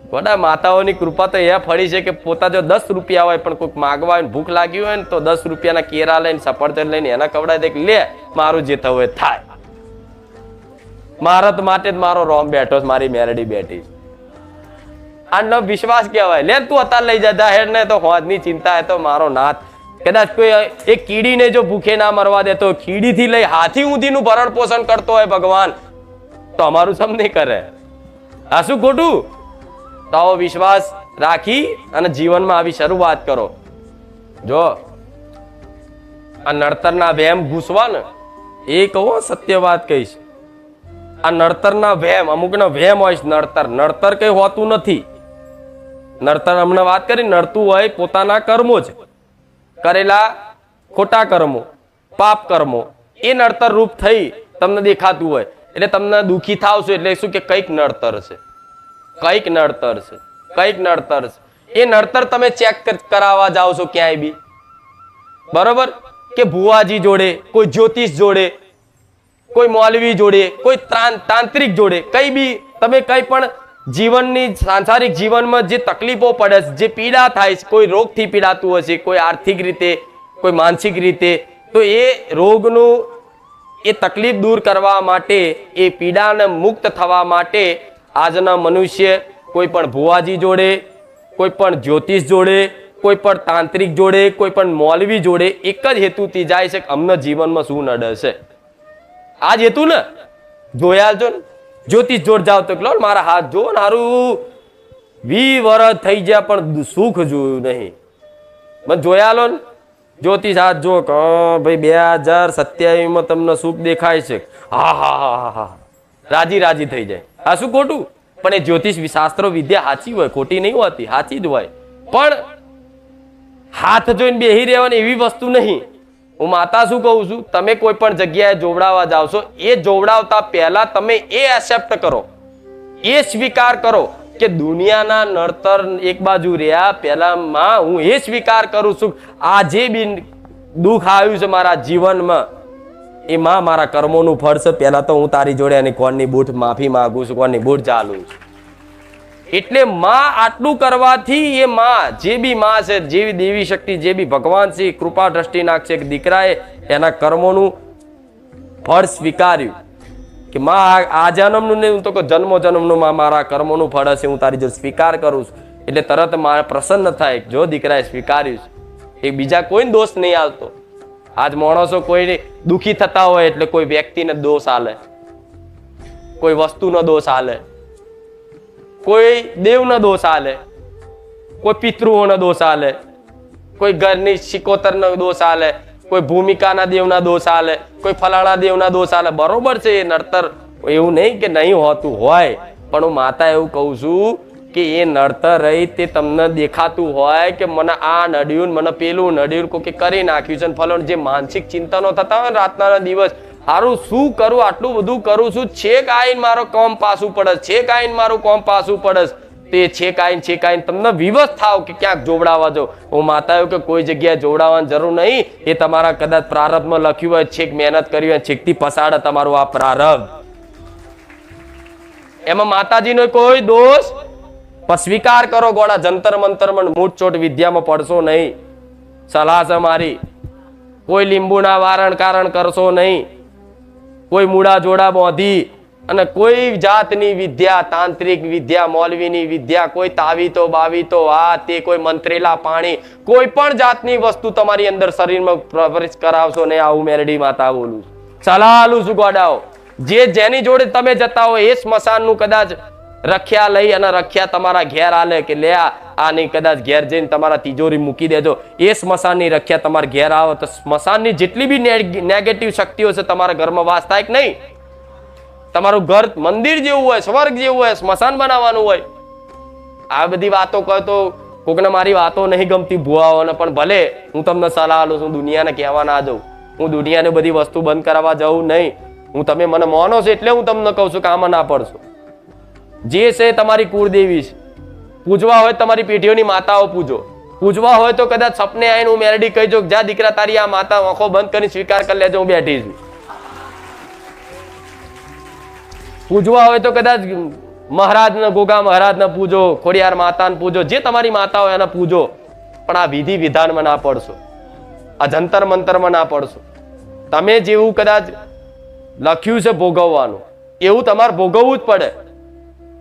ગોડા માતાઓની કૃપા તો એ ફળી છે કે પોતા જો 10 રૂપિયા હોય પણ કોઈક માગવા હોય, ભૂખ લાગી હોય ને, તો 10 રૂપિયાના કેરા લઈને, સફરજન લઈને એના કવડા દે, લે મારું જે થવું એ થાય. મારા માટે જ મારો રોમ બેઠો, મારી મેરડી બેઠી. આનો વિશ્વાસ કહેવાય. લે તું અત્યારે લઈ જા હેડ ને, તો હોજની ચિંતા હે તો મારો નાથ. કદાચ કોઈ એક કીડીને જો ભૂખે ના મરવા દેતો, કીડીથી લઈ હાથી ઊંધીનું ભરણ પોષણ કરતો હોય ભગવાન, તો અમારું સમ નહીં કરે. આ શું ખોટું? તો આવો વિશ્વાસ રાખી અને જીવનમાં આવી શરૂઆત કરો. જો આ નડતરના વહેમ ઘૂસવા ને, એ કહો સત્ય વાત કહીશ. આ નડતરના વહેમ, અમુકના વહેમ હોય. નડતર કઈ હોતું નથી. નડતર હમણાં વાત કરી, નડતું હોય પોતાના કર્મો જ, કરેલા ખોટા કર્મો, પાપ કર્મો, એ નડતર રૂપ થઈ તમને દેખાતું હોય એટલે તમને દુખી થાવશો. એટલે શું કે કંઈક નડતર છે, કંઈક નડતર છે, કંઈક નડતર છે. એ નડતર તમે ચેક કરાવવા જાઓ છો ક્યાંય બી, બરોબર? કે ભુવાજી જોડે, કોઈ જ્યોતિષ જોડે, કોઈ મૌલવી જોડે, કોઈ તાંત્રિક જોડે, કઈ બી તમે કઈ પણ જીવનની સાંસારિક જીવનમાં જે તકલીફો પડે છે, જે પીડા થાય છે, કોઈ રોગથી પીડાતું હશે, કોઈ આર્થિક રીતે, કોઈ માનસિક રીતે, તો એ રોગનું, એ તકલીફ દૂર કરવા માટે, એ પીડાને મુક્ત થવા માટે આજના મનુષ્ય કોઈ પણ ભુવાજી જોડે, કોઈ પણ જ્યોતિષ જોડે, કોઈ પણ તાંત્રિક જોડે, કોઈ પણ મૌલવી જોડે એક જ હેતુથી જાય છે કે અમને જીવનમાં શું નડે છે. આ જ હેતુ ને. જોયા છો ને, જ્યોતિષ જોડ જાવ તો લો મારા હાથ જો, મારું 20 વર્ષ થઈ ગયા પણ સુખ જોયું નહીં. મને જોયા લો ને, જ્યોતિષ હાથ જો કે ભાઈ 2027 માં તમને સુખ દેખાય છે, હા હા હા હા, રાજી રાજી થઈ જાય. આ શું ખોટું? પણ એ જ્યોતિષ શાસ્ત્રો વિદ્યા સાચી હોય, ખોટી નહીં હોતી, સાચી જ હોય. પણ હાથ જોઈને બેહી રહેવાની એવી વસ્તુ નહીં. હું માતા શું કહું છું, તમે કોઈ પણ જગ્યાએ જોવડાવવા જાવ છો, એ જોવડાવતા પહેલા તમે એ એક્સેપ્ટ કરો, એ સ્વીકાર કરો કે દુનિયાના નડતર એક બાજુ રહ્યા, પહેલામાં હું એ સ્વીકાર કરું છું આ જે બી દુઃખ આવ્યું છે મારા જીવનમાં, એમાં મારા કર્મોનું ફળ છે. પહેલા તો હું તારી જોડે અને કોણની બૂટ માફી માંગુ છું, કોણની બૂટ ચાલું છું. એટલે માં આટલું કરવાથી એ માં, જે બી માં છે, જેવી દેવી શક્તિ, જે બી ભગવાન છે, કૃપા દ્રષ્ટિ નાખશે કે દીકરાએ એના કર્મોનું ફળ સ્વીકાર્યું કે માં આ જન્મનું નહીં, હું તો જન્મો જન્મનું માં મારા કર્મોનું ફળ હશે, હું તારી જોડે સ્વીકાર કરું છું. એટલે તરત માં પ્રસન્ન થાય જો દીકરાએ સ્વીકાર્યું છે. એ બીજા કોઈ દોષ નહીં આવતો. આજ માણસો કોઈ દુખી થતા હોય એટલે કોઈ વ્યક્તિને દોષ આલે, કોઈ વસ્તુનો દોષ આલે, કોઈ દેવનો દોષ આલે, કોઈ પિતૃઓનો દોષ આલે, કોઈ ઘરની શિકોતરનો દોષ આલે, કોઈ ભૂમિકાના દેવના દોષ આલે, કોઈ ફલાણા દેવના દોષ આલે. બરોબર છે, એ નડતર એવું નહીં કે નહીં હોતું હોય, પણ હું માતા એવું કહું છું કે એ નડતર રહી તે તમને દેખાતું હોય કે મને આ નડ્યું, મને પેલું નડ્યું, કોઈ કરી નાખ્યું છે, ફલાણું. જે માનસિક ચિંતનો થતા હોય રાતના દિવસ, હારું શું કરું, આટલું બધું કરું છું, છેક આઈને મારો કોમ પાછું પડે, છેક આઈને મારું કોમ પાછું પડે, તે છેક આઈને તમને વિવશ થાવ કે ક્યાંક જોવડાવવા જાઓ. હું માતા એવું કે કોઈ જગ્યાએ જોવડાવવાની જરૂર નહીં. એ તમારા કદાચ પ્રારબ્ધમાં લખ્યું હોય, છેક મહેનત કરી હોય, છેકથી પસાડે તમારું આ પ્રારબ્ધ. એમાં માતાજીનો કોઈ દોષ પણ સ્વીકાર કરો. ગોળા જંતર મંતર માં મૂઠચોટ વિદ્યામાં પડશો નહીં. સલાહ છે મારી. કોઈ લીંબુના વારણ કારણ કરશો નહીં. કોઈ મૂળા જોડા બાંધી અને કોઈ જાતની વિદ્યા, તાંત્રિક વિદ્યા, મૌલવીની વિદ્યા, કોઈ તાવીતો બાવીતો આ તે, કોઈ મંત્રેલા પાણી, કોઈ પણ જાતની વસ્તુ તમારી અંદર શરીરમાં પ્રવેશ કરાવશો ને. આવું મેરડી માતા બોલું સલાહ આલું છું ગોડાઓ. જેની જોડે તમે જતા હોય એ સ્મશાનનું કદાચ રખ્યા લઈ અને રખ્યા તમારા ઘેર આલે કે લે આની કદાચ ઘેર જઈને તમારા તિજોરી મૂકી દેજો. એ સ્મશાનની રખ્યા તમારા ઘેર આવે તો સ્મશાનની જેટલી બી નેગેટિવ શક્તિઓ છે તમારા ઘરમાં વાસ થાય કે નહીં? તમારું ઘર મંદિર જેવું હોય, સ્વર્ગ જેવું હોય, સ્મશાન બનાવવાનું હોય. આ બધી વાતો કહો તો કોકને મારી વાતો નહીં ગમતી ભુવાઓને, પણ ભલે હું તમને સલાહ આલું છું, દુનિયાને કહેવા ના જાઉં. હું દુનિયાને બધી વસ્તુ બંધ કરાવવા જાઉં નહીં. હું તમે મને માનો છો એટલે હું તમને કહું છું કે આમાં ના પડશો. જે છે તમારી કુળદેવી છે. પૂજવા હોય તમારી પેઢીઓની માતાઓ પૂજો. પૂજવા હોય તો કદાચ સપને આવીને હું મેરડી કહી જો જા દીકરા તારી આ માતા આંખો બંધ કરીને સ્વીકાર કરી લેજો, હું બેઠી છું. પૂજવા હોય તો કદાચ મહારાજને, ગોગા મહારાજને પૂજો, ખોડિયાર માતાને પૂજો, જે તમારી માતા હોય એને પૂજો. પણ આ વિધિ વિધાનમાં ના પડશો, આ જંતર મંતરમાં ના પડશો. તમે જેવું કદાચ લખ્યું છે ભોગવવાનું એવું તમારે ભોગવવું જ પડે.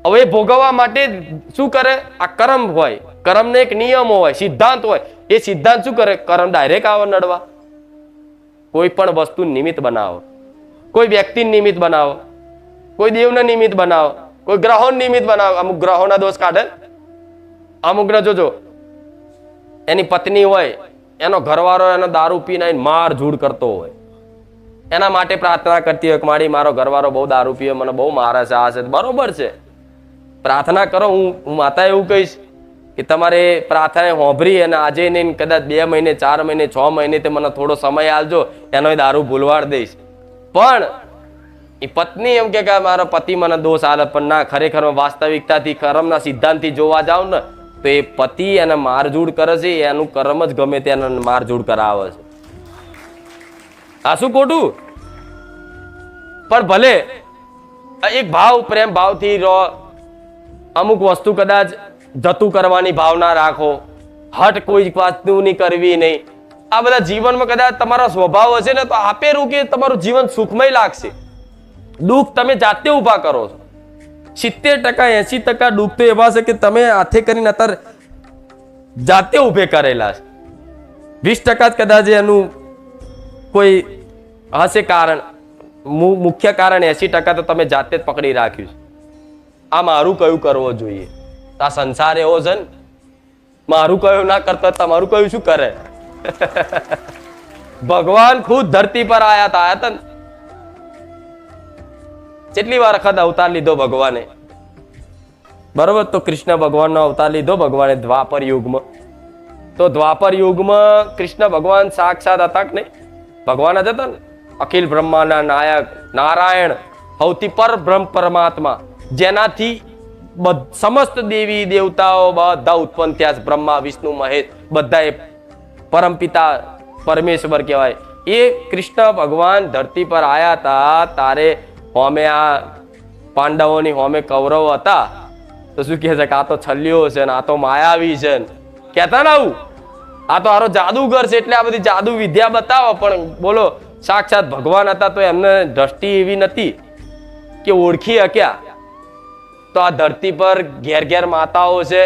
હવે ભોગવવા માટે શું કરે? આ કર્મ હોય, કર્મને એક નિયમ હોય, સિદ્ધાંત હોય. એ સિદ્ધાંત શું કરે? કર્મ ડાયરેક્ટ આવે નડવા. કોઈ પણ વસ્તુ નિમિત્ત બનાવો, કોઈ વ્યક્તિ નિમિત્ત બનાવો, કોઈ દેવને નિમિત્ત બનાવો, કોઈ ગ્રહો નિમિત્ત બનાવો. અમુક ગ્રહોના દોષ કાઢે. અમુકને જોજો એની પત્ની હોય, એનો ઘરવાળો એનો દારૂ પીને માર ઝૂડ કરતો હોય, એના માટે પ્રાર્થના કરતી હોય કે મારો ઘરવાળો બહુ દારૂ પીવે, મને બહુ મારે છે, આ છે. બરોબર છે, પ્રાર્થના કરો. હું માતા એવું કહીશ કે તમારે પ્રાર્થના હોંભરી અને આજે નહીં કદાચ 2 મહિને, 4 મહિને, 6 મહિને તે મને થોડો સમય આલજો, એનો દારૂ ભૂલવાડ દઈશ. પણ એ પત્ની એમ કે મારો પતિ મને દોષ આલે, પણ ના, ખરેખર વાસ્તવિકતાથી કર્મના સિદ્ધાંતથી જોવા જાવ ને તો એ પતિ એને મારઝૂડ કરે છે, એનું કર્મ જ ગમે તેને મારઝૂડ કરાવે છે. આ શું ખોટું? પણ ભલે એક ભાવ, પ્રેમ ભાવથી રહો. અમુક વસ્તુ કદાચ જતું કરવાની ભાવના રાખો, હટ કોઈ વસ્તુની કરવી નહીં. આ બધા જીવનમાં કદાચ તમારો સ્વભાવ હશે ને તો આપેલું કે તમારું જીવન સુખમય લાગશે. દુઃખ તમે જાતે ઉભા કરો છો. 70% 80% દુઃખ તો એવા છે કે તમે હાથે કરીને અત્યારે જાતે ઉભે કરેલા છે. 20% કદાચ એનું કોઈ હશે કારણ, મુખ્ય કારણ. 80% તો તમે જાતે જ પકડી રાખ્યું છે. આ મારું કયું કરવો જોઈએ? આ સંસાર એવો છે ને, મારું કયું ના કરતા તમારું કયું શું કરે? ભગવાન ખુદ ધરતી પર આયા હતા ને. કેટલી વાર વખત અવતાર લીધો ભગવાને? બરોબર, તો કૃષ્ણ ભગવાનનો અવતાર લીધો ભગવાને દ્વાપર યુગમાં. તો દ્વાપર યુગમાં કૃષ્ણ ભગવાન સાક્ષાત હતા કે નહીં? ભગવાન જ હતા ને. અખિલ બ્રહ્માના નાયક નારાયણ, સૌથી પર બ્રહ્મ પરમાત્મા, જેનાથી સમસ્ત દેવી દેવતાઓ બધા ઉત્પન્ન થયા. બ્રહ્મા, વિષ્ણુ, મહેશ બધા એ પરમપિતા પરમેશ્વર કહેવાય. એ કૃષ્ણ ભગવાન ધરતી પર આયા હતા. તારે હોમે આ પાંડવોની હોમે કૌરવ હતા તો શું કહે છે કે આ તો છલ્લીઓ છે ને, આ તો માયાવી છે ને, કહેતા ને આવું. આ તો હારો જાદુગર છે એટલે આ બધી જાદુ વિદ્યા બતાવો. પણ બોલો, સાક્ષાત ભગવાન હતા તો એમને દ્રષ્ટિ એવી નથી કે ઓળખી શક્યા. તો આ ધરતી પર ઘેર ઘેર માતાઓ છે,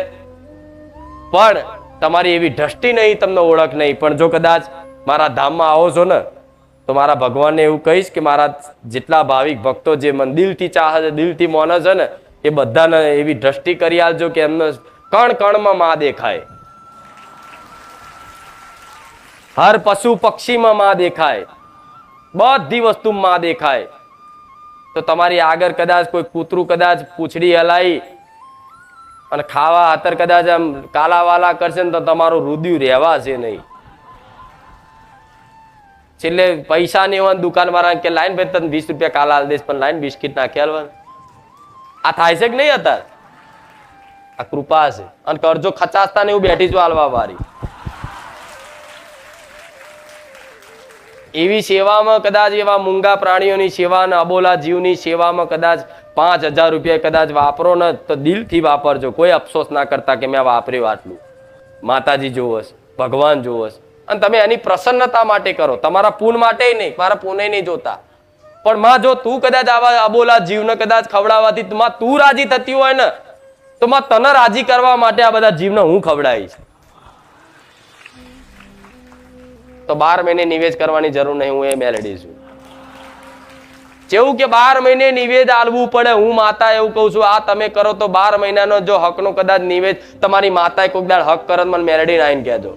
પણ તમારી એવી દ્રષ્ટિ નહીં, તમને ઓળખ નહીં. પણ જો કદાચ મારા ધામમાં આવો છો ને તો મારા ભગવાનને એવું કહીશ કે મારા જેટલા ભાવિક ભક્તો જે મને દિલથી ચાહે છે, દિલથી માને છે ને, એ બધાને એવી દ્રષ્ટિ કરી આલજો કે એમને કણ કણમાં માં દેખાય, હર પશુ પક્ષીમાં માં દેખાય, બધી વસ્તુમાં માં દેખાય. તો તમારી આગળ કદાચ કોઈ કૂતરું કદાચ પૂંછડી હલાઈ અને ખાવા હાથર કદાચ આમ કાલાવાલા કરશે ને તો તમારું રુદિયું રહેવાશે નહીં. છેલ્લે પૈસા નહીં હોય દુકાન વાળા કે લાઈન ભાઈ તને 20 રૂપિયા કાલા હાલ દઈશ, પણ લાઈન બિસ્કીટ નાખી હાલવાનું. આ થાય છે કે નહીં? હતા આ કૃપા છે. અને કરજો ખચાસતા ને એવું બેઠી છું હાલવા વાળી. એવી સેવામાં કદાચ એવા મૂંગા પ્રાણીઓની સેવા અને અબોલા જીવની સેવામાં કદાચ 5000 રૂપિયા કદાચ વાપરો ને તો દિલથી વાપરજો. કોઈ અફસોસ ના કરતા કે મેં વાપર્યું આટલું. માતાજી જોવો છે, ભગવાન જોવો છે, અને તમે એની પ્રસન્નતા માટે કરો, તમારા પૂન માટે નહીં. મારા પૂને નહીં જોતા, પણ માં જો તું કદાચ આવા અબોલા જીવને કદાચ ખવડાવવાથી માં તું રાજી થતી હોય ને તો માં તને રાજી કરવા માટે આ બધા જીવને હું ખવડાવીશ. તો 12 મહિને નિવેદ કરવાની જરૂર નહીં. હું એ મેલેડી છું. જેવું કે 12 મહિને નિવેદ આલવું પડે. હું માતા એવું કહું છું, આ તમે કરો તો 12 મહિનાનો જો હકનો કદાચ નિવેદ તમારી માતાએ કોઈક દાડ હક કરત મને મેલેડી આવીને કહેજો.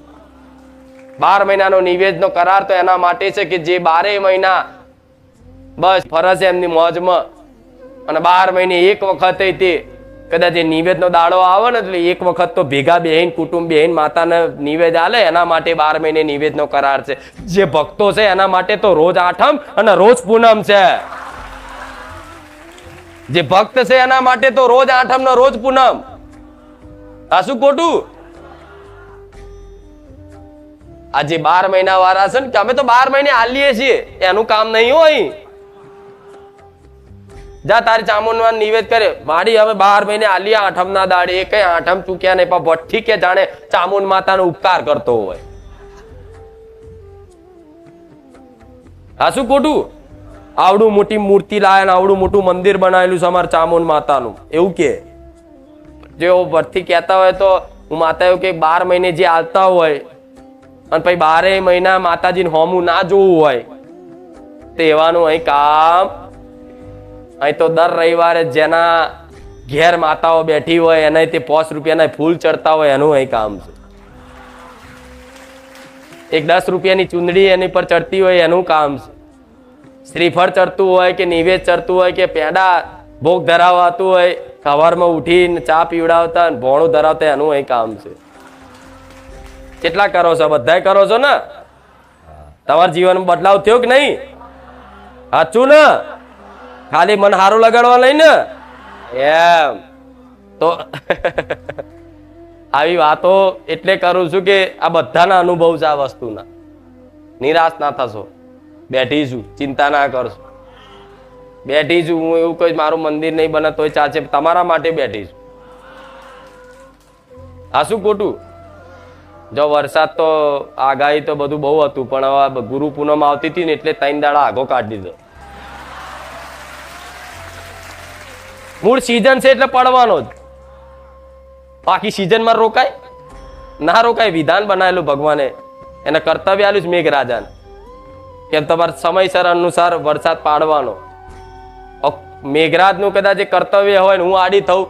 12 મહિનાનો નિવેદનો કરાર તો એના માટે છે કે જે 12 મહિના બસ ફરજ એમની મોજમાં અને 12 મહિને એક વખત તે કદાચ એ નિવેદનો દાડો આવે ને એટલે એક વખત તો ભેગા બેહીન કુટુંબ બેહીન માતાને નિવેદ આલે. એના માટે 12 મહિને નિવેદનો કરાર છે. જે ભક્તો છે એના માટે તો રોજ આઠમ અને રોજ પૂનમ છે. જે ભક્ત છે એના માટે તો રોજ આઠમ ને રોજ પૂનમ. આ શું ખોટું? આ જે 12 મહિના વાળા છે ને કે અમે તો 12 મહિને આલીએ છીએ એનું કામ નહીં હોય. જા તારી ચામુંડમાં નિવેદ કરે વાડી હવે 12 મહિને આલિયા આઠમ ના દાડે એ કઈ આઠમ ચૂક્યા નહીં પણ ભઠ્ઠી કે જાણે ચામુંડ માતાનો ઉપકાર કરતો હોય. આ શું ખોટું? આવડું મોટી મૂર્તિ લાયા ને આવડું મોટું મંદિર બનાવેલું છે અમારા ચામુંડ માતાનું એવું કે જો ભઠ્ઠી કહેતા હોય તો હું માતા એવું કે 12 મહિને જે આલતા હોય અને પછી 12 મહિના માતાજીને હોમું ના જોવું હોય તો એવાનું અહીં કામ. અહીં તો દર રવિવારે જેના ઘેર માતાઓ બેઠી હોય એને તે 5 રૂપિયાના ફૂલ ચડતા હોય એનું અહીં કામ છે. એક 10 રૂપિયાની ચૂંદડી એની પર ચડતી હોય એનું કામ છે. શ્રીફળ ચડતું હોય કે નિવેદ ચડતું હોય કે પેડા ભોગ ધરાવાતું હોય સવારમાં ઉઠીને ચા પીવડાવતા ભોણું ધરાવતા એનું અહીં કામ છે. કેટલા કરો છો? બધાય કરો છો ને? તમારા જીવનમાં બદલાવ થયો કે નહીં? સાચું ને? ખાલી મન સારું લગાડવા લઈ ને એમ તો આવી વાતો એટલે કરું છું કે આ બધાના અનુભવ છે. આ વસ્તુના નિરાશ ના થશો. બેઠી છું, ચિંતા ના કરશો. બેઠી છું હું એવું કઈ મારું મંદિર નહીં બને તોય ચાલશે તમારા માટે બેઠી છું. આ શું ખોટું? જો વરસાદ તો આગાહી તો બધું બહુ હતું પણ હવે ગુરુ પૂનમ આવતી હતી ને એટલે 3 દાડા આગો કાઢી દીધો. મૂળ સીઝન છે એટલે પડવાનો જ. બાકી સીઝનમાં રોકાય ના રોકાય? વિધાન બનાવેલું ભગવાને એને કર્તવ્ય આલ્યું છે મેઘરાજાને કેમ તમારે સમયસર અનુસાર વરસાદ પાડવાનો. મેઘરાજનું કદાચ જે કર્તવ્ય હોય ને હું આડી થઉં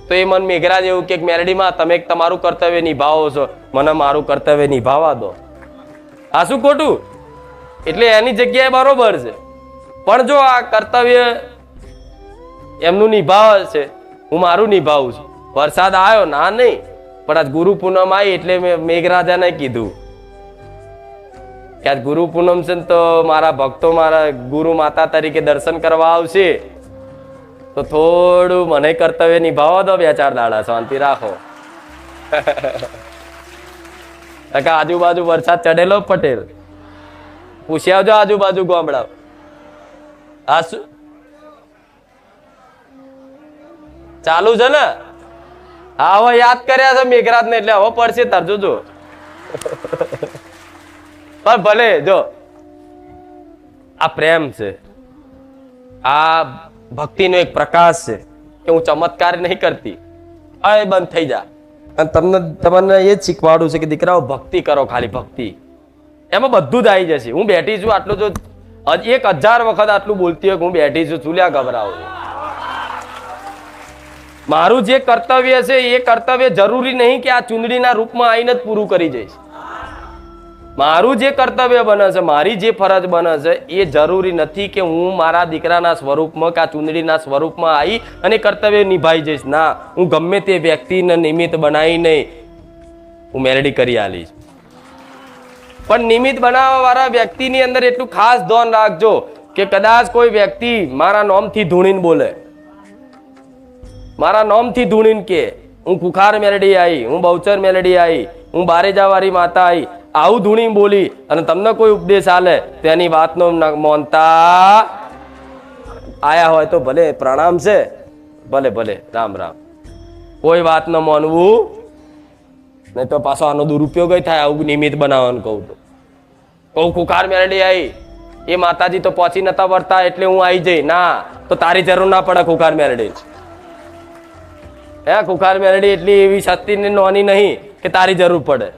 તો એ મન મેઘરાજ એવું કે મેલડીમાં તમે તમારું કર્તવ્ય નિભાવો છો મને મારું કર્તવ્ય નિભાવવા દો. આ શું ખોટું? એટલે એની જગ્યાએ બરોબર છે પણ જો આ કર્તવ્ય એમનું નિભાવે છે હું મારું નિભાવું છું. વરસાદ આવ્યો ના નહીં પણ આજ ગુરુ પૂનમ આવી એટલે મેં મેઘરાજાને કીધું કે આજ ગુરુ પૂનમ છે ને તો મારા ભક્તો મારા ગુરુ માતા તરીકે દર્શન કરવા આવશે તો થોડું મને કર્તવ્ય નિભાવવા દો 2-4 દાડા શાંતિ રાખો. આજુબાજુ વરસાદ ચડેલો પટેલ પૂછી આવજો આજુબાજુ ગામડા. આ શું ચાલુ છે ને? હા હવે યાદ કર્યા છે મેઘરાજ ને એટલે હવે પડશે તરજો જો. પણ ભલે જો આ પ્રેમ છે આ ભક્તિનો એક પ્રકાશ છે કે હું ચમત્કાર નહીં કરતી. હવે બંધ થઈ જા. અને તમને એ જ શીખવાડું છે કે દીકરાઓ ભક્તિ કરો. ખાલી ભક્તિ એમાં બધું જ આવી જશે. હું બેઠી છું આટલું જો 1000 વખત આટલું બોલતી હોય હું બેઠી છું ચૂલ્યા ગભરાવું. મારું જે કર્તવ્ય છે એ કર્તવ્ય જરૂરી નહીં કે આ ચૂંદડીના રૂપમાં આવીને જ પૂરું કરી જઈશ. મારું જે કર્તવ્ય બને છે મારી જે ફરજ બને છે એ જરૂરી નથી કે હું મારા દીકરાના સ્વરૂપમાં કે આ ચૂંદડીના સ્વરૂપમાં આવી અને કર્તવ્ય નિભાઈ જઈશ. ના, હું ગમે તે વ્યક્તિને નિમિત્ત બનાવીને હું મેલડી કરી આલીશ. પણ નિમિત્ત બનાવવા વાળા વ્યક્તિની અંદર એટલું ખાસ ધ્યાન રાખજો કે કદાચ કોઈ વ્યક્તિ મારા નામથી ધૂણીને બોલે, મારા નામથી ધૂણીને કે હું કુખાર મેલડી આવી, હું બહુચર મેલડી આવી, હું બારેજાવાળી માતા આવી, આવું ધૂણી બોલી અને તમને કોઈ ઉપદેશ આલે તેની વાતનો માનતા આયા હોય તો ભલે પ્રણામ છે, ભલે ભલે રામ રામ. કોઈ વાત ન માનવું નહીં તો પાછો આનો દુરુપયોગ થાય. આવું નિમિત્ત બનાવવાનું કહું તો કહું કુખાર મેલડી આવી એ માતાજી તો પહોંચી નતા વળતા એટલે હું આવી જઈ ના, તો તારી જરૂર ના પડે ખુખાર મેરડી. હે, ખુખાર મેરડી એટલી એવી સસ્તી ને નોની નહીં કે તારી જરૂર પડે.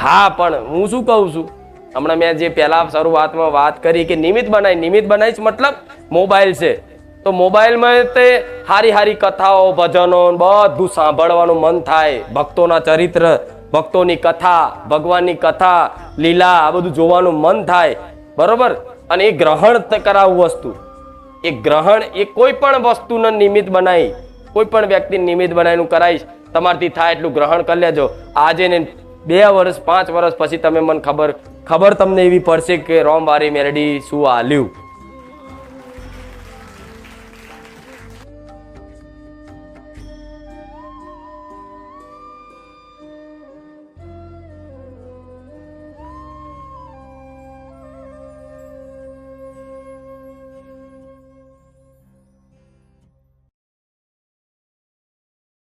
હા, પણ હું શું કહું છું, હમણાં મેં જે પહેલા શરૂઆતમાં વાત કરી કે નિમિત્ત બનાવીશ મતલબ મોબાઈલ છે, તો મોબાઈલમાં તે હારી હારી કથાઓ, ભજનો બધું સાંભળવાનું મન થાય. ભક્તોના ચરિત્ર, ભક્તોની કથા, ભગવાનની કથા, લીલા, આ બધું જોવાનું મન થાય. બરોબર. અને એ ગ્રહણ કરાવવું વસ્તુ, એ ગ્રહણ એ કોઈ પણ વસ્તુને નિમિત્ત બનાવી, કોઈ પણ વ્યક્તિ નિમિત્ત બનાવીને કરાવીશ, તમારથી થાય એટલું ગ્રહણ કરી લેજો. આજે ને 2 વર્ષ 5 વર્ષ પછી તમે મને ખબર તમને એવી પડશે કે રોમવારી મેરડી શું હાલ્યું.